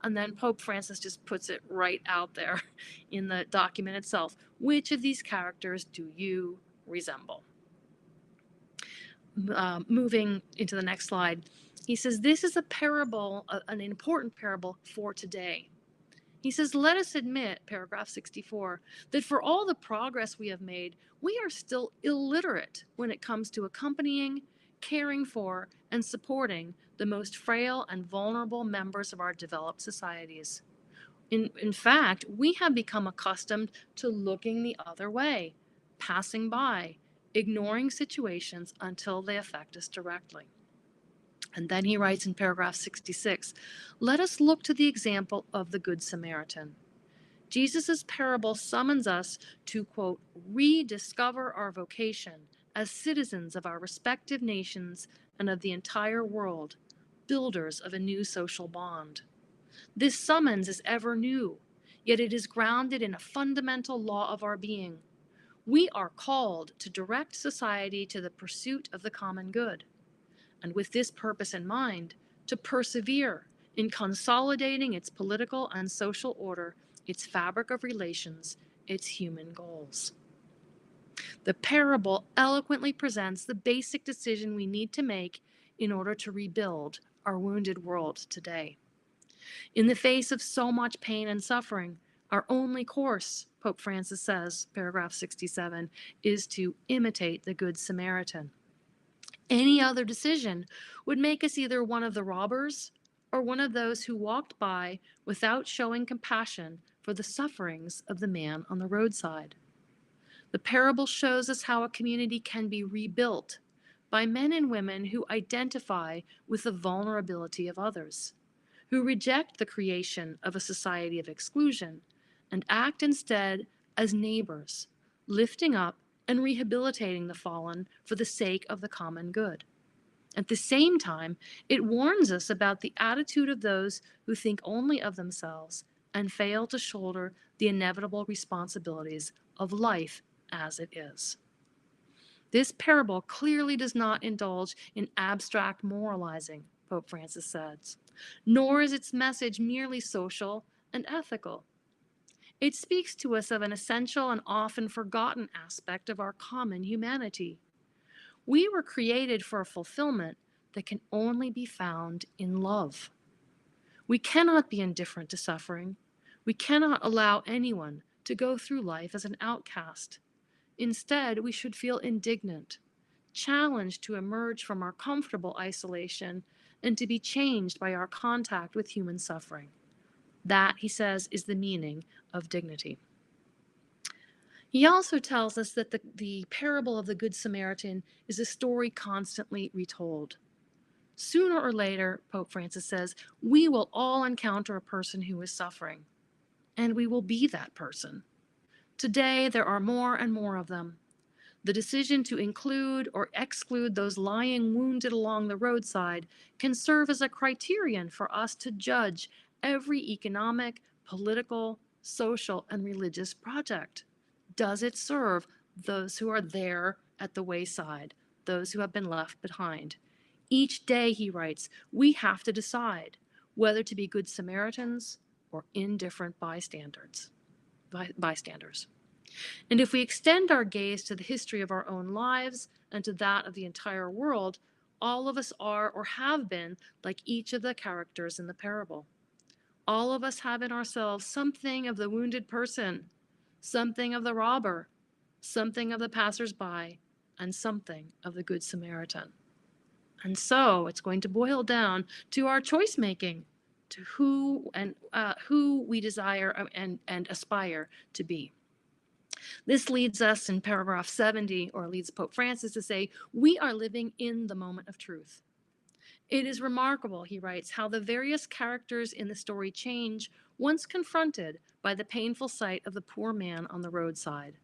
[SPEAKER 2] And then Pope Francis just puts it right out there in the document itself. Which of these characters do you resemble? Moving into the next slide, he says, this is a parable, an important parable for today. He says, let us admit, paragraph 64, that for all the progress we have made, we are still illiterate when it comes to accompanying, caring for, and supporting the most frail and vulnerable members of our developed societies. In fact, we have become accustomed to looking the other way, passing by, ignoring situations until they affect us directly. And then he writes in paragraph 66, let us look to the example of the Good Samaritan. Jesus' parable summons us to, quote, rediscover our vocation as citizens of our respective nations and of the entire world, builders of a new social bond. This summons is ever new, yet it is grounded in a fundamental law of our being. We are called to direct society to the pursuit of the common good, and with this purpose in mind, to persevere in consolidating its political and social order, its fabric of relations, its human goals. The parable eloquently presents the basic decision we need to make in order to rebuild our wounded world today. In the face of so much pain and suffering, our only course, Pope Francis says, paragraph 67, is to imitate the Good Samaritan. Any other decision would make us either one of the robbers or one of those who walked by without showing compassion for the sufferings of the man on the roadside. The parable shows us how a community can be rebuilt by men and women who identify with the vulnerability of others, who reject the creation of a society of exclusion and act instead as neighbors, lifting up and rehabilitating the fallen for the sake of the common good. At the same time, it warns us about the attitude of those who think only of themselves and fail to shoulder the inevitable responsibilities of life as it is. This parable clearly does not indulge in abstract moralizing, Pope Francis says, nor is its message merely social and ethical. It speaks to us of an essential and often forgotten aspect of our common humanity. We were created for a fulfillment that can only be found in love. We cannot be indifferent to suffering. We cannot allow anyone to go through life as an outcast. Instead, we should feel indignant, challenged to emerge from our comfortable isolation and to be changed by our contact with human suffering. That, he says, is the meaning of dignity. He also tells us that the parable of the Good Samaritan is a story constantly retold. Sooner or later, Pope Francis says, we will all encounter a person who is suffering, and we will be that person. Today, there are more and more of them. The decision to include or exclude those lying wounded along the roadside can serve as a criterion for us to judge every economic, political, social, and religious project. Does it serve those who are there at the wayside, those who have been left behind? Each day, he writes, we have to decide whether to be good Samaritans or indifferent bystanders. And if we extend our gaze to the history of our own lives and to that of the entire world, all of us are or have been like each of the characters in the parable. All of us have in ourselves something of the wounded person, something of the robber, something of the passersby, and something of the Good Samaritan. And so it's going to boil down to our choice making, to who we desire and aspire to be. This leads us in paragraph 70, or leads Pope Francis to say, we are living in the moment of truth. It is remarkable, he writes, how the various characters in the story change once confronted by the painful sight of the poor man on the roadside.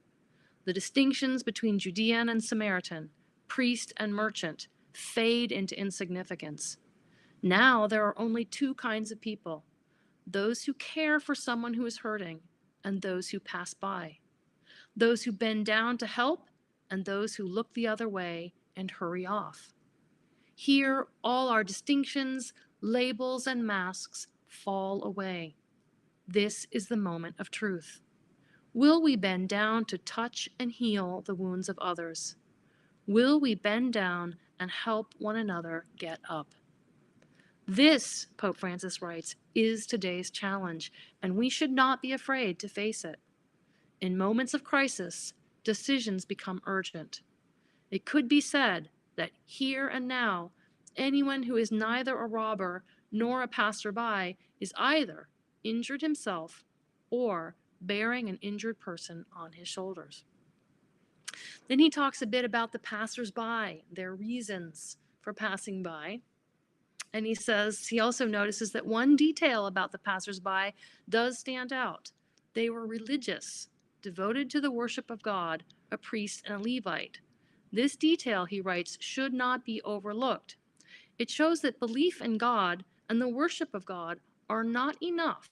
[SPEAKER 2] The distinctions between Judean and Samaritan, priest and merchant, fade into insignificance. Now there are only two kinds of people, those who care for someone who is hurting and those who pass by, those who bend down to help and those who look the other way and hurry off. Here, all our distinctions, labels, and masks fall away. This is the moment of truth. Will we bend down to touch and heal the wounds of others? Will we bend down and help one another get up? This, Pope Francis writes, is today's challenge, and we should not be afraid to face it. In moments of crisis, decisions become urgent. It could be said that here and now, anyone who is neither a robber nor a passerby is either injured himself or bearing an injured person on his shoulders. Then he talks a bit about the passersby, their reasons for passing by. And he says he also notices that one detail about the passersby does stand out. They were religious, devoted to the worship of God, a priest and a Levite. This detail, he writes, should not be overlooked. It shows that belief in God and the worship of God are not enough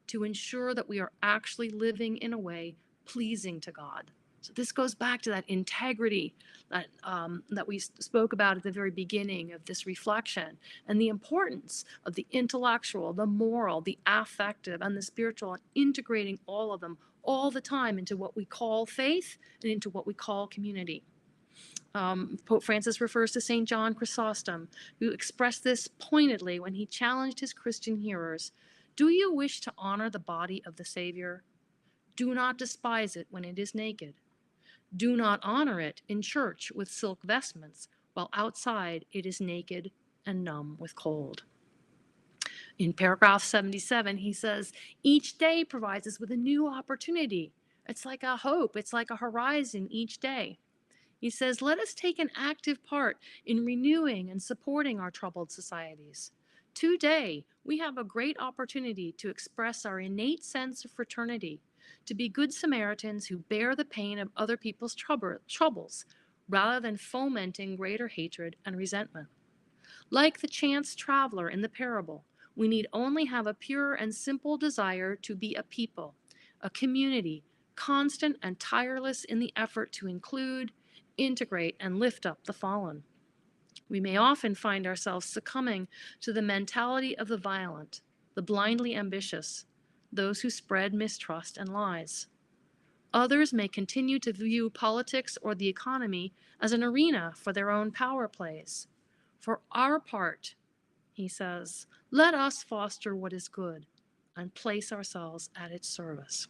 [SPEAKER 2] to ensure that we are actually living in a way pleasing to God. So this goes back to that integrity that we spoke about at the very beginning of this reflection, and the importance of the intellectual, the moral, the affective, and the spiritual, and integrating all of them all the time into what we call faith and into what we call community. Pope Francis refers to St. John Chrysostom, who expressed this pointedly when he challenged his Christian hearers. Do you wish to honor the body of the Savior? Do not despise it when it is naked. Do not honor it in church with silk vestments, while outside it is naked and numb with cold. In paragraph 77, he says, each day provides us with a new opportunity. It's like a hope, it's like a horizon each day. He says, let us take an active part in renewing and supporting our troubled societies. Today, we have a great opportunity to express our innate sense of fraternity, to be good Samaritans who bear the pain of other people's troubles, rather than fomenting greater hatred and resentment. Like the chance traveler in the parable, we need only have a pure and simple desire to be a people, a community, constant and tireless in the effort to include, integrate, and lift up the fallen. We may often find ourselves succumbing to the mentality of the violent, the blindly ambitious, those who spread mistrust and lies. Others may continue to view politics or the economy as an arena for their own power plays. For our part, he says, let us foster what is good and place ourselves at its service.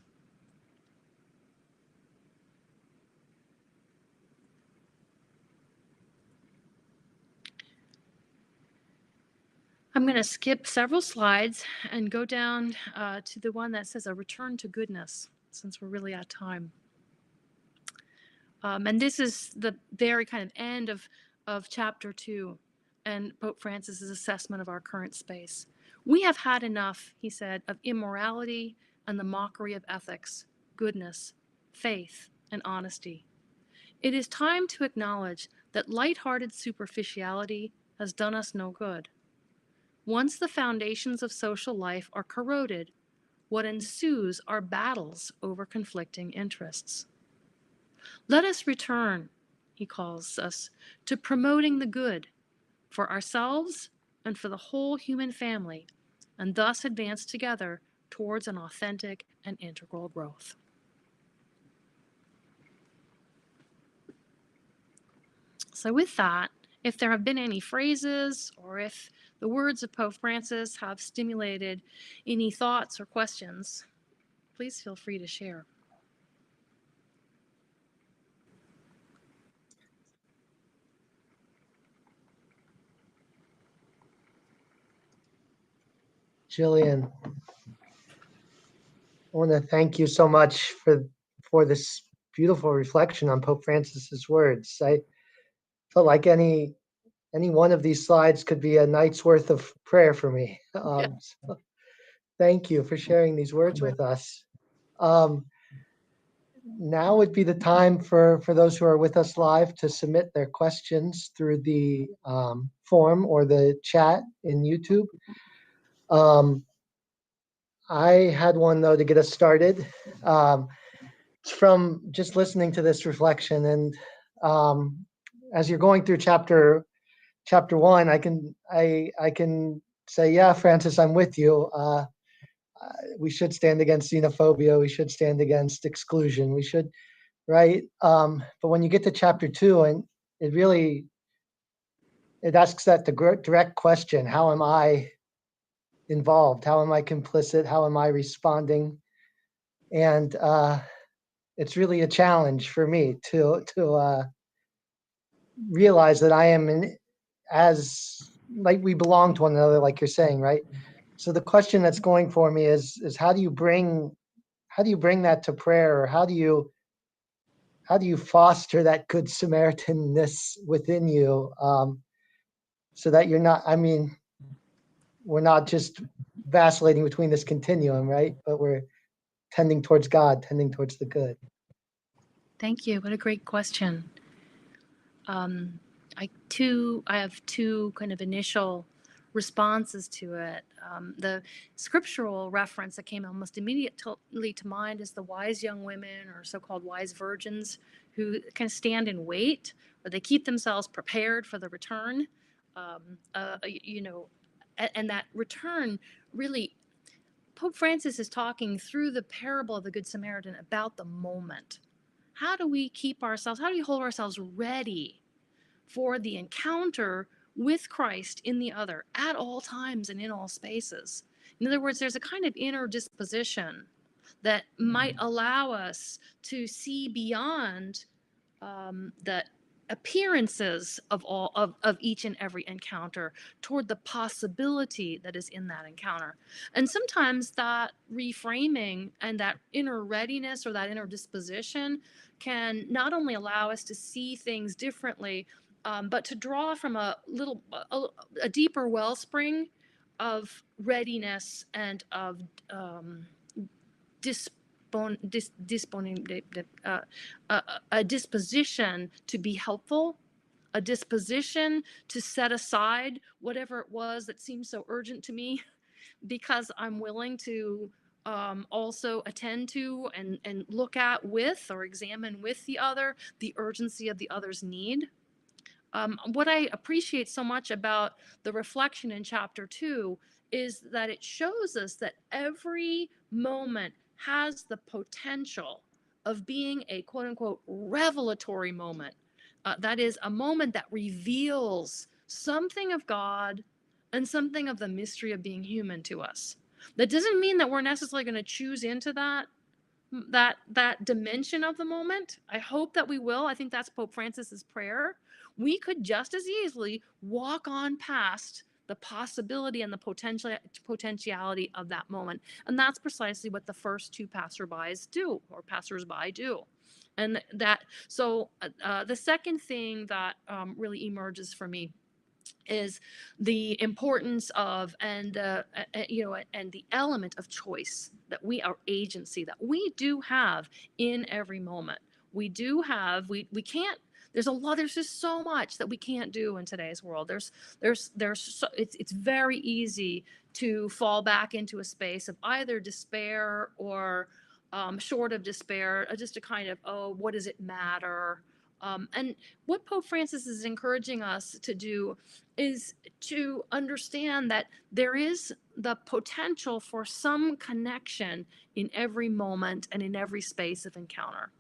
[SPEAKER 2] I'm going to skip several slides and go down to the one that says a return to goodness, since we're really at time. And this is the very kind of end of chapter 2 and Pope Francis's assessment of our current space. We have had enough, he said, of immorality and the mockery of ethics, goodness, faith, and honesty. It is time to acknowledge that light-hearted superficiality has done us no good. Once the foundations of social life are corroded, what ensues are battles over conflicting interests. Let us return, he calls us, to promoting the good for ourselves and for the whole human family, and thus advance together towards an authentic and integral growth. So with that, if there have been any phrases or if the words of Pope Francis have stimulated any thoughts or questions, please feel free to share.
[SPEAKER 1] Gillian, I want to thank you so much for this beautiful reflection on Pope Francis's words. I felt like any one of these slides could be a night's worth of prayer for me. So thank you for sharing these words with us. Now would be the time for those who are with us live to submit their questions through the form or the chat in YouTube. I had one, though, to get us started. It's from just listening to this reflection. And as you're going through chapter 1, I can say, yeah, Francis, I'm with you. We should stand against xenophobia. We should stand against exclusion. We should, right? But when you get to chapter 2, and it asks that direct question: how am I involved? How am I complicit? How am I responding? And it's really a challenge for me to realize that I am like we belong to one another, like you're saying, right? So the question that's going for me is how do you bring that to prayer, or how do you foster that good Samaritanness within you, so that you're not, we're not just vacillating between this continuum, right? But we're tending towards God, tending towards the good.
[SPEAKER 2] Thank you. What a great question. I have two kind of initial responses to it. The scriptural reference that came almost immediately to mind is the wise young women, or so-called wise virgins, who kind of stand in wait, or they keep themselves prepared for the return. And that return really, Pope Francis is talking through the parable of the Good Samaritan about the moment. How do we hold ourselves ready for the encounter with Christ in the other at all times and in all spaces? In other words, there's a kind of inner disposition that might allow us to see beyond the appearances of each and every encounter toward the possibility that is in that encounter. And sometimes that reframing and that inner readiness or that inner disposition can not only allow us to see things differently, but to draw from a deeper wellspring of readiness and of a disposition to be helpful a disposition to set aside whatever it was that seemed so urgent to me because I'm willing to also attend to and look at with or examine with the other the urgency of the other's need. What I appreciate so much about the reflection in chapter 2 is that it shows us that every moment has the potential of being a quote unquote revelatory moment. That is, a moment that reveals something of God and something of the mystery of being human to us. That doesn't mean that we're necessarily going to choose into that dimension of the moment. I hope that we will. I think that's Pope Francis's prayer. We could just as easily walk on past the possibility and the potentiality of that moment. And that's precisely what the first two passerbys do, or passersby do. And that, so the second thing that really emerges for me is the importance of and and the element of choice that our agency that we do have in every moment. We do have, we can't, there's just so much that we can't do in today's world. It's very easy to fall back into a space of either despair or short of despair, just a kind of, oh, what does it matter? And what Pope Francis is encouraging us to do is to understand that there is the potential for some connection in every moment and in every space of encounter.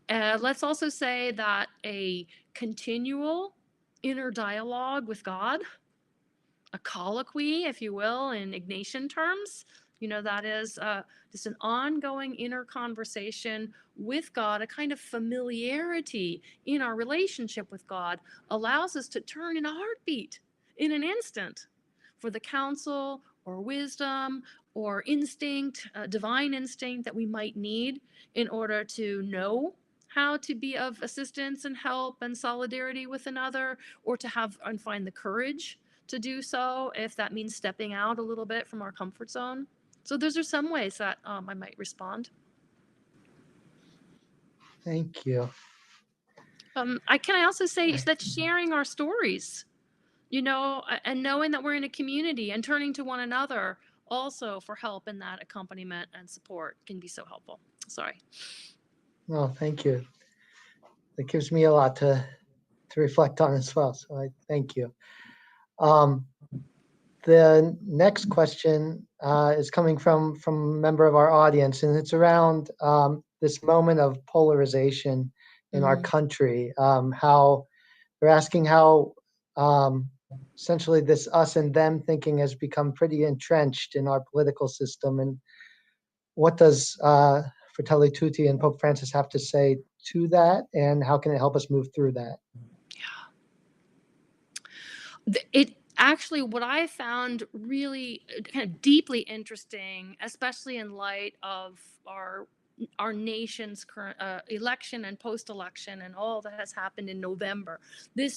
[SPEAKER 2] Let's also say that a continual inner dialogue with God, a colloquy, if you will, in Ignatian terms. That is just an ongoing inner conversation with God, a kind of familiarity in our relationship with God allows us to turn in a heartbeat, in an instant, for the counsel or wisdom or instinct, divine instinct that we might need in order to know how to be of assistance and help and solidarity with another, or to have and find the courage to do so if that means stepping out a little bit from our comfort zone. So those are some ways that I might respond.
[SPEAKER 1] Thank you.
[SPEAKER 2] I also say that sharing our stories, and knowing that we're in a community and turning to one another also for help in that accompaniment and support can be so helpful. Sorry.
[SPEAKER 1] Well, thank you. That gives me a lot to reflect on as well. So I thank you. The next question is coming from a member of our audience, and it's around this moment of polarization in our country. How they're asking how essentially this us and them thinking has become pretty entrenched in our political system, and what does Fratelli Tutti and Pope Francis have to say to that, and how can it help us move through that?
[SPEAKER 2] It actually, what I found really kind of deeply interesting, especially in light of our nation's current election and post-election and all that has happened in November.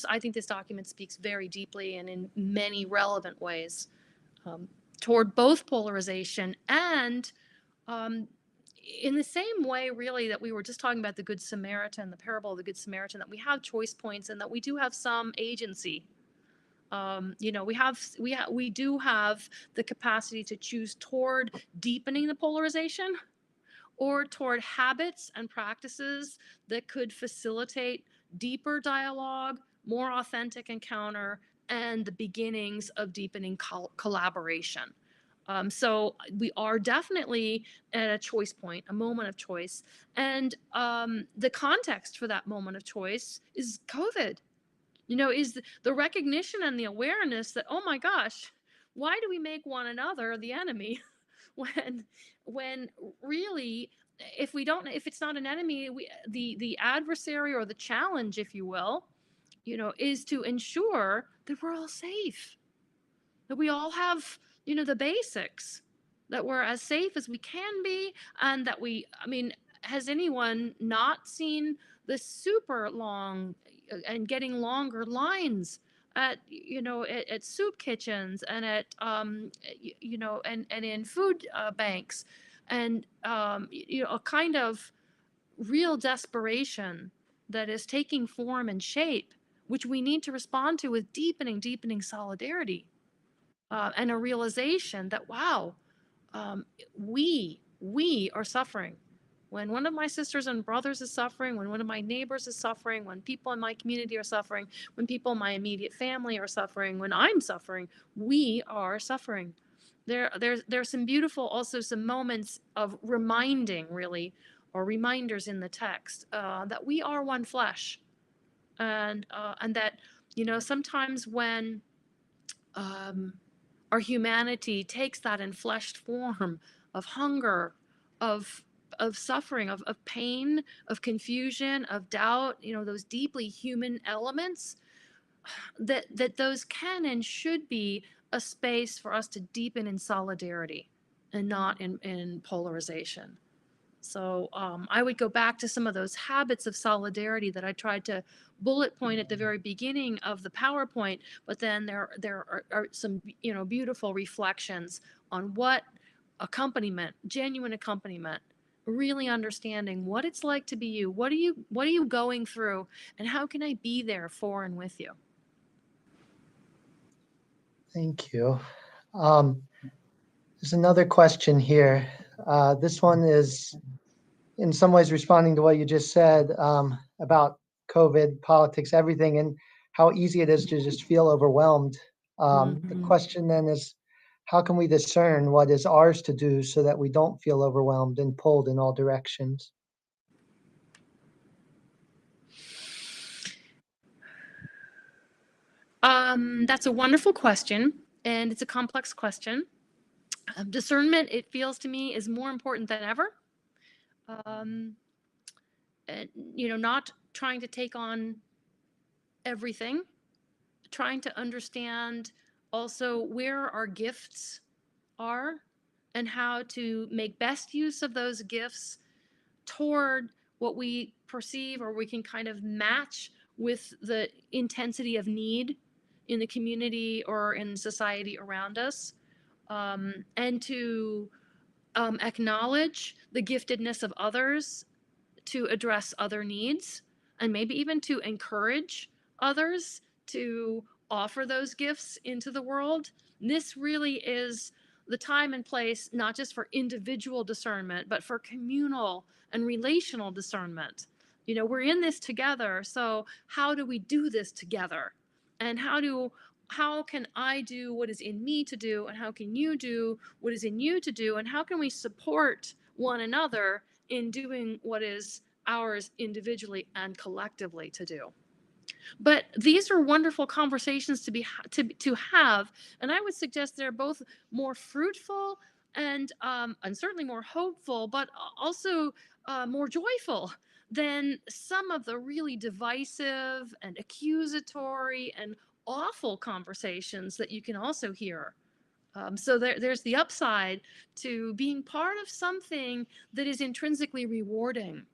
[SPEAKER 2] I think this document speaks very deeply and in many relevant ways toward both polarization and in the same way, really, that we were just talking about the Good Samaritan, the parable of the Good Samaritan, that we have choice points and that we do have some agency. We do have the capacity to choose toward deepening the polarization or toward habits and practices that could facilitate deeper dialogue, more authentic encounter, and the beginnings of deepening collaboration. So we are definitely at a choice point, a moment of choice. And the context for that moment of choice is COVID. Is the recognition and the awareness that, oh my gosh, why do we make one another the enemy when really, if it's not an enemy, the adversary or the challenge, if you will, is to ensure that we're all safe, that we all have, the basics, that we're as safe as we can be, and that has anyone not seen the super long and getting longer lines at soup kitchens and at and in food banks, and a kind of real desperation that is taking form and shape which we need to respond to with deepening solidarity, and a realization that, wow, we are suffering. When one of my sisters and brothers is suffering, when one of my neighbors is suffering, when people in my community are suffering, when people in my immediate family are suffering, when I'm suffering, we are suffering. There's some beautiful, also some moments of reminding, really, or reminders in the text, that we are one flesh, and that, sometimes when our humanity takes that enfleshed form of hunger, of suffering, of pain, of confusion, of doubt, those deeply human elements, that those can and should be a space for us to deepen in solidarity and not in polarization. So I would go back to some of those habits of solidarity that I tried to bullet point at the very beginning of the PowerPoint, but then there are some beautiful reflections on what accompaniment, genuine accompaniment, really understanding what it's like to be you. What are you going through, and how can I be there for and with you?
[SPEAKER 1] Thank you. There's another question here. This one is in some ways responding to what you just said about COVID, politics, everything, and how easy it is to just feel overwhelmed. The question then is, how can we discern what is ours to do so that we don't feel overwhelmed and pulled in all directions?
[SPEAKER 2] That's a wonderful question, and it's a complex question. Discernment, it feels to me, is more important than ever. And, not trying to take on everything, trying to understand also where our gifts are and how to make best use of those gifts toward what we perceive or we can kind of match with the intensity of need in the community or in society around us, and to acknowledge the giftedness of others to address other needs, and maybe even to encourage others to offer those gifts into the world. This really is the time and place, not just for individual discernment, but for communal and relational discernment. We're in this together, so how do we do this together? And how can I do what is in me to do, and how can you do what is in you to do, and how can we support one another in doing what is ours individually and collectively to do? But these are wonderful conversations to have, and I would suggest they're both more fruitful and certainly more hopeful, but also more joyful than some of the really divisive and accusatory and awful conversations that you can also hear. So there's the upside to being part of something that is intrinsically rewarding.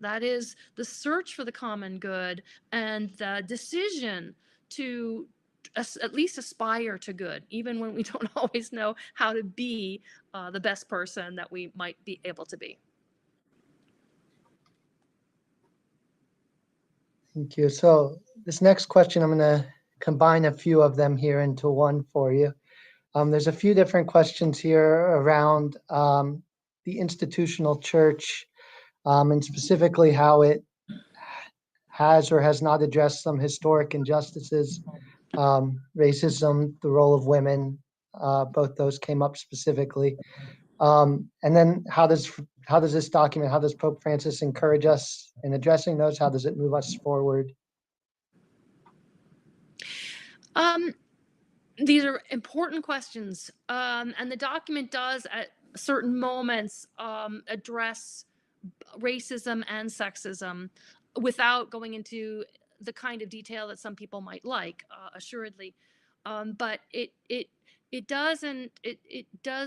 [SPEAKER 2] That is the search for the common good and the decision to at least aspire to good, even when we don't always know how to be the best person that we might be able to be.
[SPEAKER 1] Thank you. So this next question, I'm going to combine a few of them here into one for you. There's a few different questions here around the institutional church, and specifically how it has or has not addressed some historic injustices, racism, the role of women. Both those came up specifically. And then how does this document, how does Pope Francis encourage us in addressing those? How does it move us forward?
[SPEAKER 2] These are important questions, and the document does at certain moments address racism and sexism without going into the kind of detail that some people might like, assuredly. But it does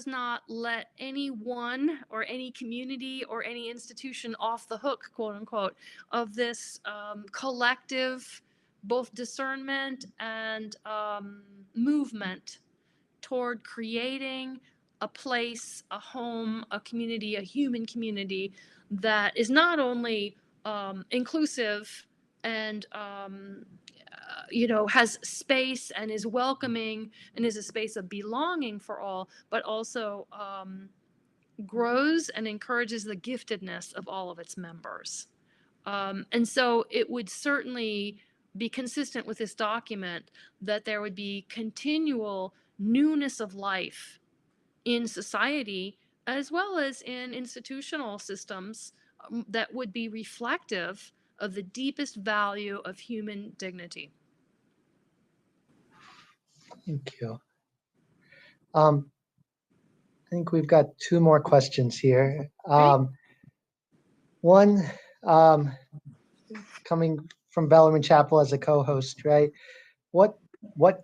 [SPEAKER 2] not let anyone or any community or any institution off the hook, quote unquote, of this collective both discernment and movement toward creating a place, a home, a community, a human community that is not only inclusive and has space and is welcoming and is a space of belonging for all, but also grows and encourages the giftedness of all of its members. And so it would certainly be consistent with this document that there would be continual newness of life in society as well as in institutional systems that would be reflective of the deepest value of human dignity.
[SPEAKER 1] Thank you. I think we've got two more questions here. One coming from Bellarmine Chapel as a co-host, right? What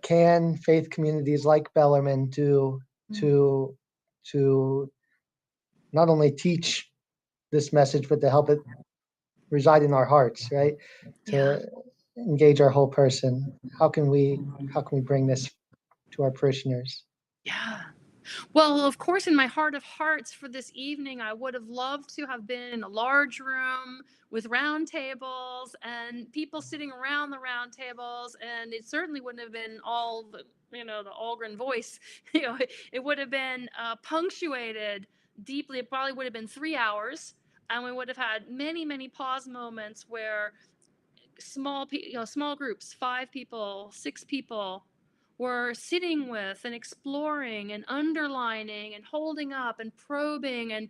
[SPEAKER 1] can faith communities like Bellarmine do to not only teach this message, but to help it reside in our hearts, right? To engage our whole person. How can we bring this to our parishioners?
[SPEAKER 2] Yeah. Well, of course, in my heart of hearts for this evening, I would have loved to have been in a large room with round tables and people sitting around the round tables, and it certainly wouldn't have been all the Ahlgren voice. It would have been punctuated deeply. It probably would have been 3 hours, and we would have had many, many pause moments where small groups, 5 people, 6 people, were sitting with and exploring and underlining and holding up and probing and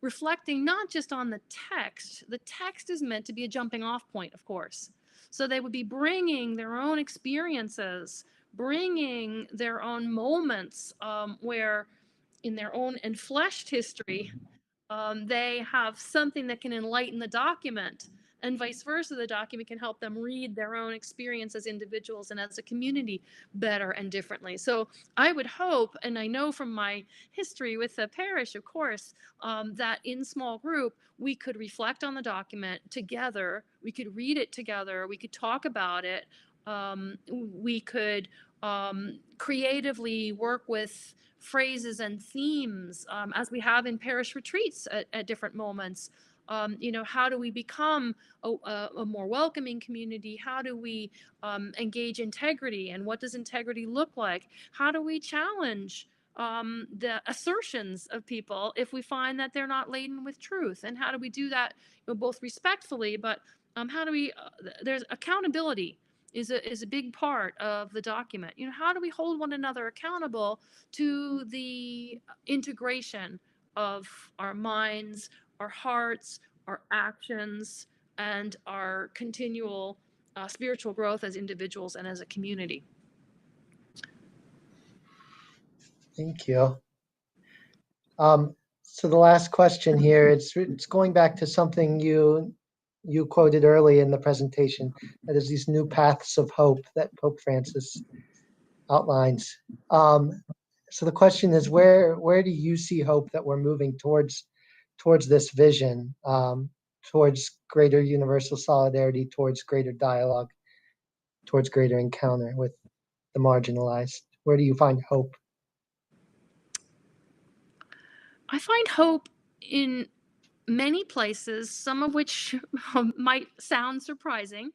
[SPEAKER 2] reflecting not just on the text. The text is meant to be a jumping off point, of course. So they would be bringing their own experiences, bringing their own moments where in their own enfleshed history, they have something that can enlighten the document, and vice versa. The document can help them read their own experience as individuals and as a community better and differently. So I would hope, and I know from my history with the parish, of course, that in small group, we could reflect on the document together, we could read it together, we could talk about it, we could creatively work with phrases and themes as we have in parish retreats at different moments. How do we become a more welcoming community? How do we engage integrity? And what does integrity look like? How do we challenge the assertions of people if we find that they're not laden with truth? And how do we do that both respectfully, but how do we, there's accountability is a big part of the document. How do we hold one another accountable to the integration of our minds, our hearts, our actions, and our continual spiritual growth as individuals and as a community?
[SPEAKER 1] Thank you. So the last question here, it's going back to something you quoted early in the presentation, that is these new paths of hope that Pope Francis outlines. So the question is, where do you see hope that we're moving towards this vision, towards greater universal solidarity, towards greater dialogue, towards greater encounter with the marginalized? Where do you find hope?
[SPEAKER 2] I find hope in many places, some of which might sound surprising,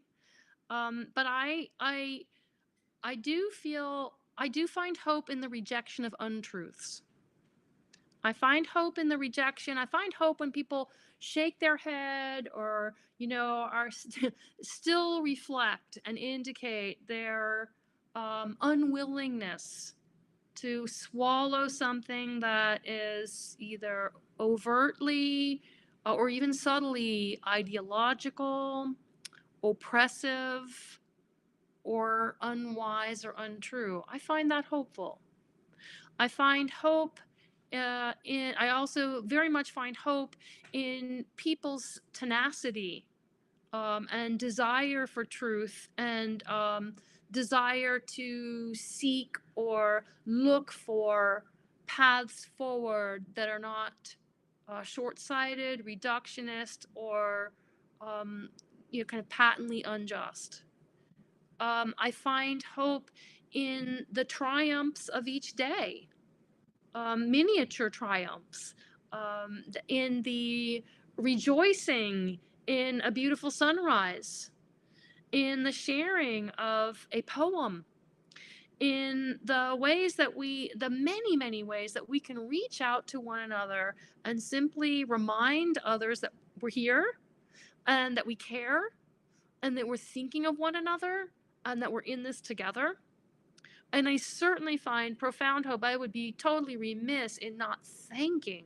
[SPEAKER 2] but I do find hope in the rejection of untruths. I find hope in the rejection. I find hope when people shake their head or, are still reflect and indicate their unwillingness to swallow something that is either overtly or even subtly ideological, oppressive, or unwise or untrue. I find that hopeful. I find hope I also very much find hope in people's tenacity and desire for truth and desire to seek or look for paths forward that are not short-sighted, reductionist, or kind of patently unjust. I find hope in the triumphs of each day, miniature triumphs, in the rejoicing in a beautiful sunrise, in the sharing of a poem, in the ways that the many, many ways that we can reach out to one another and simply remind others that we're here and that we care and that we're thinking of one another and that we're in this together. And I certainly find profound hope. I would be totally remiss in not thanking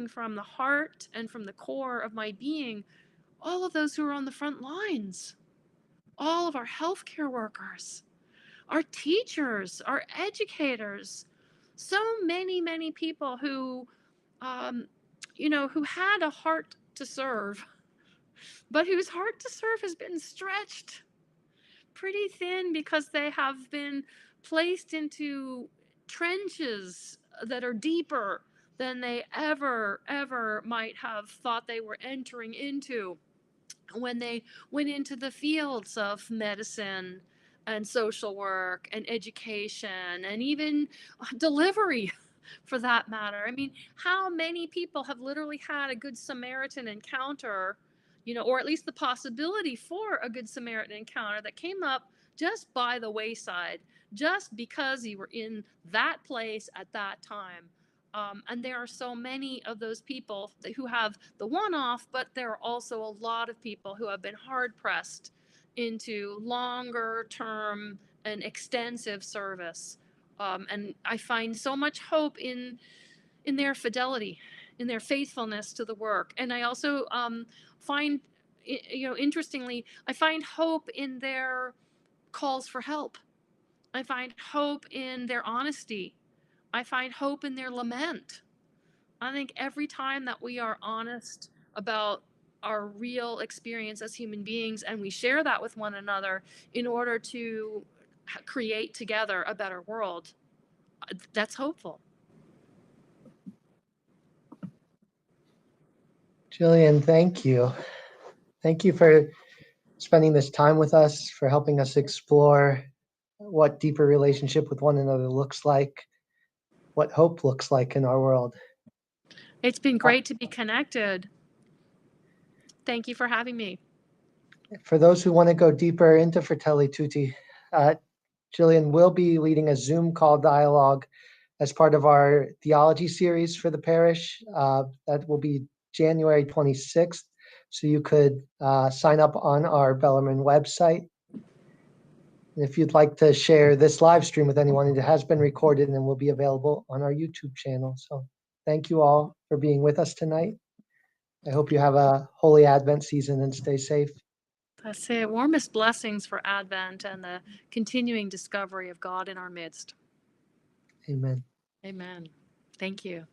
[SPEAKER 2] from the heart and from the core of my being all of those who are on the front lines, all of our healthcare workers, our teachers, our educators, so many, many people who, who had a heart to serve, but whose heart to serve has been stretched pretty thin because they have been placed into trenches that are deeper than they ever might have thought they were entering into when they went into the fields of medicine and social work and education and even delivery for that matter. I mean, how many people have literally had a Good Samaritan encounter, or at least the possibility for a Good Samaritan encounter that came up just by the wayside, just because you were in that place at that time. And there are so many of those people who have the one-off, but there are also a lot of people who have been hard-pressed into longer term and extensive service. And I find so much hope in their fidelity, in their faithfulness to the work. And I also find, interestingly, I find hope in their calls for help. I find hope in their honesty. I find hope in their lament. I think every time that we are honest about our real experience as human beings and we share that with one another in order to create together a better world, that's hopeful.
[SPEAKER 1] Gillian, thank you. Thank you for spending this time with us, for helping us explore what deeper relationship with one another looks like, what hope looks like in our world.
[SPEAKER 2] It's been great to be connected. Thank you for having me.
[SPEAKER 1] For those who want to go deeper into Fratelli Tutti, Gillian will be leading a Zoom call dialogue as part of our theology series for the parish. That will be January 26th. So you could sign up on our Bellarmine website. And if you'd like to share this live stream with anyone, it has been recorded and will be available on our YouTube channel. So thank you all for being with us tonight. I hope you have a holy Advent season and stay safe.
[SPEAKER 2] That's it. Warmest blessings for Advent and the continuing discovery of God in our midst.
[SPEAKER 1] Amen.
[SPEAKER 2] Amen. Thank you.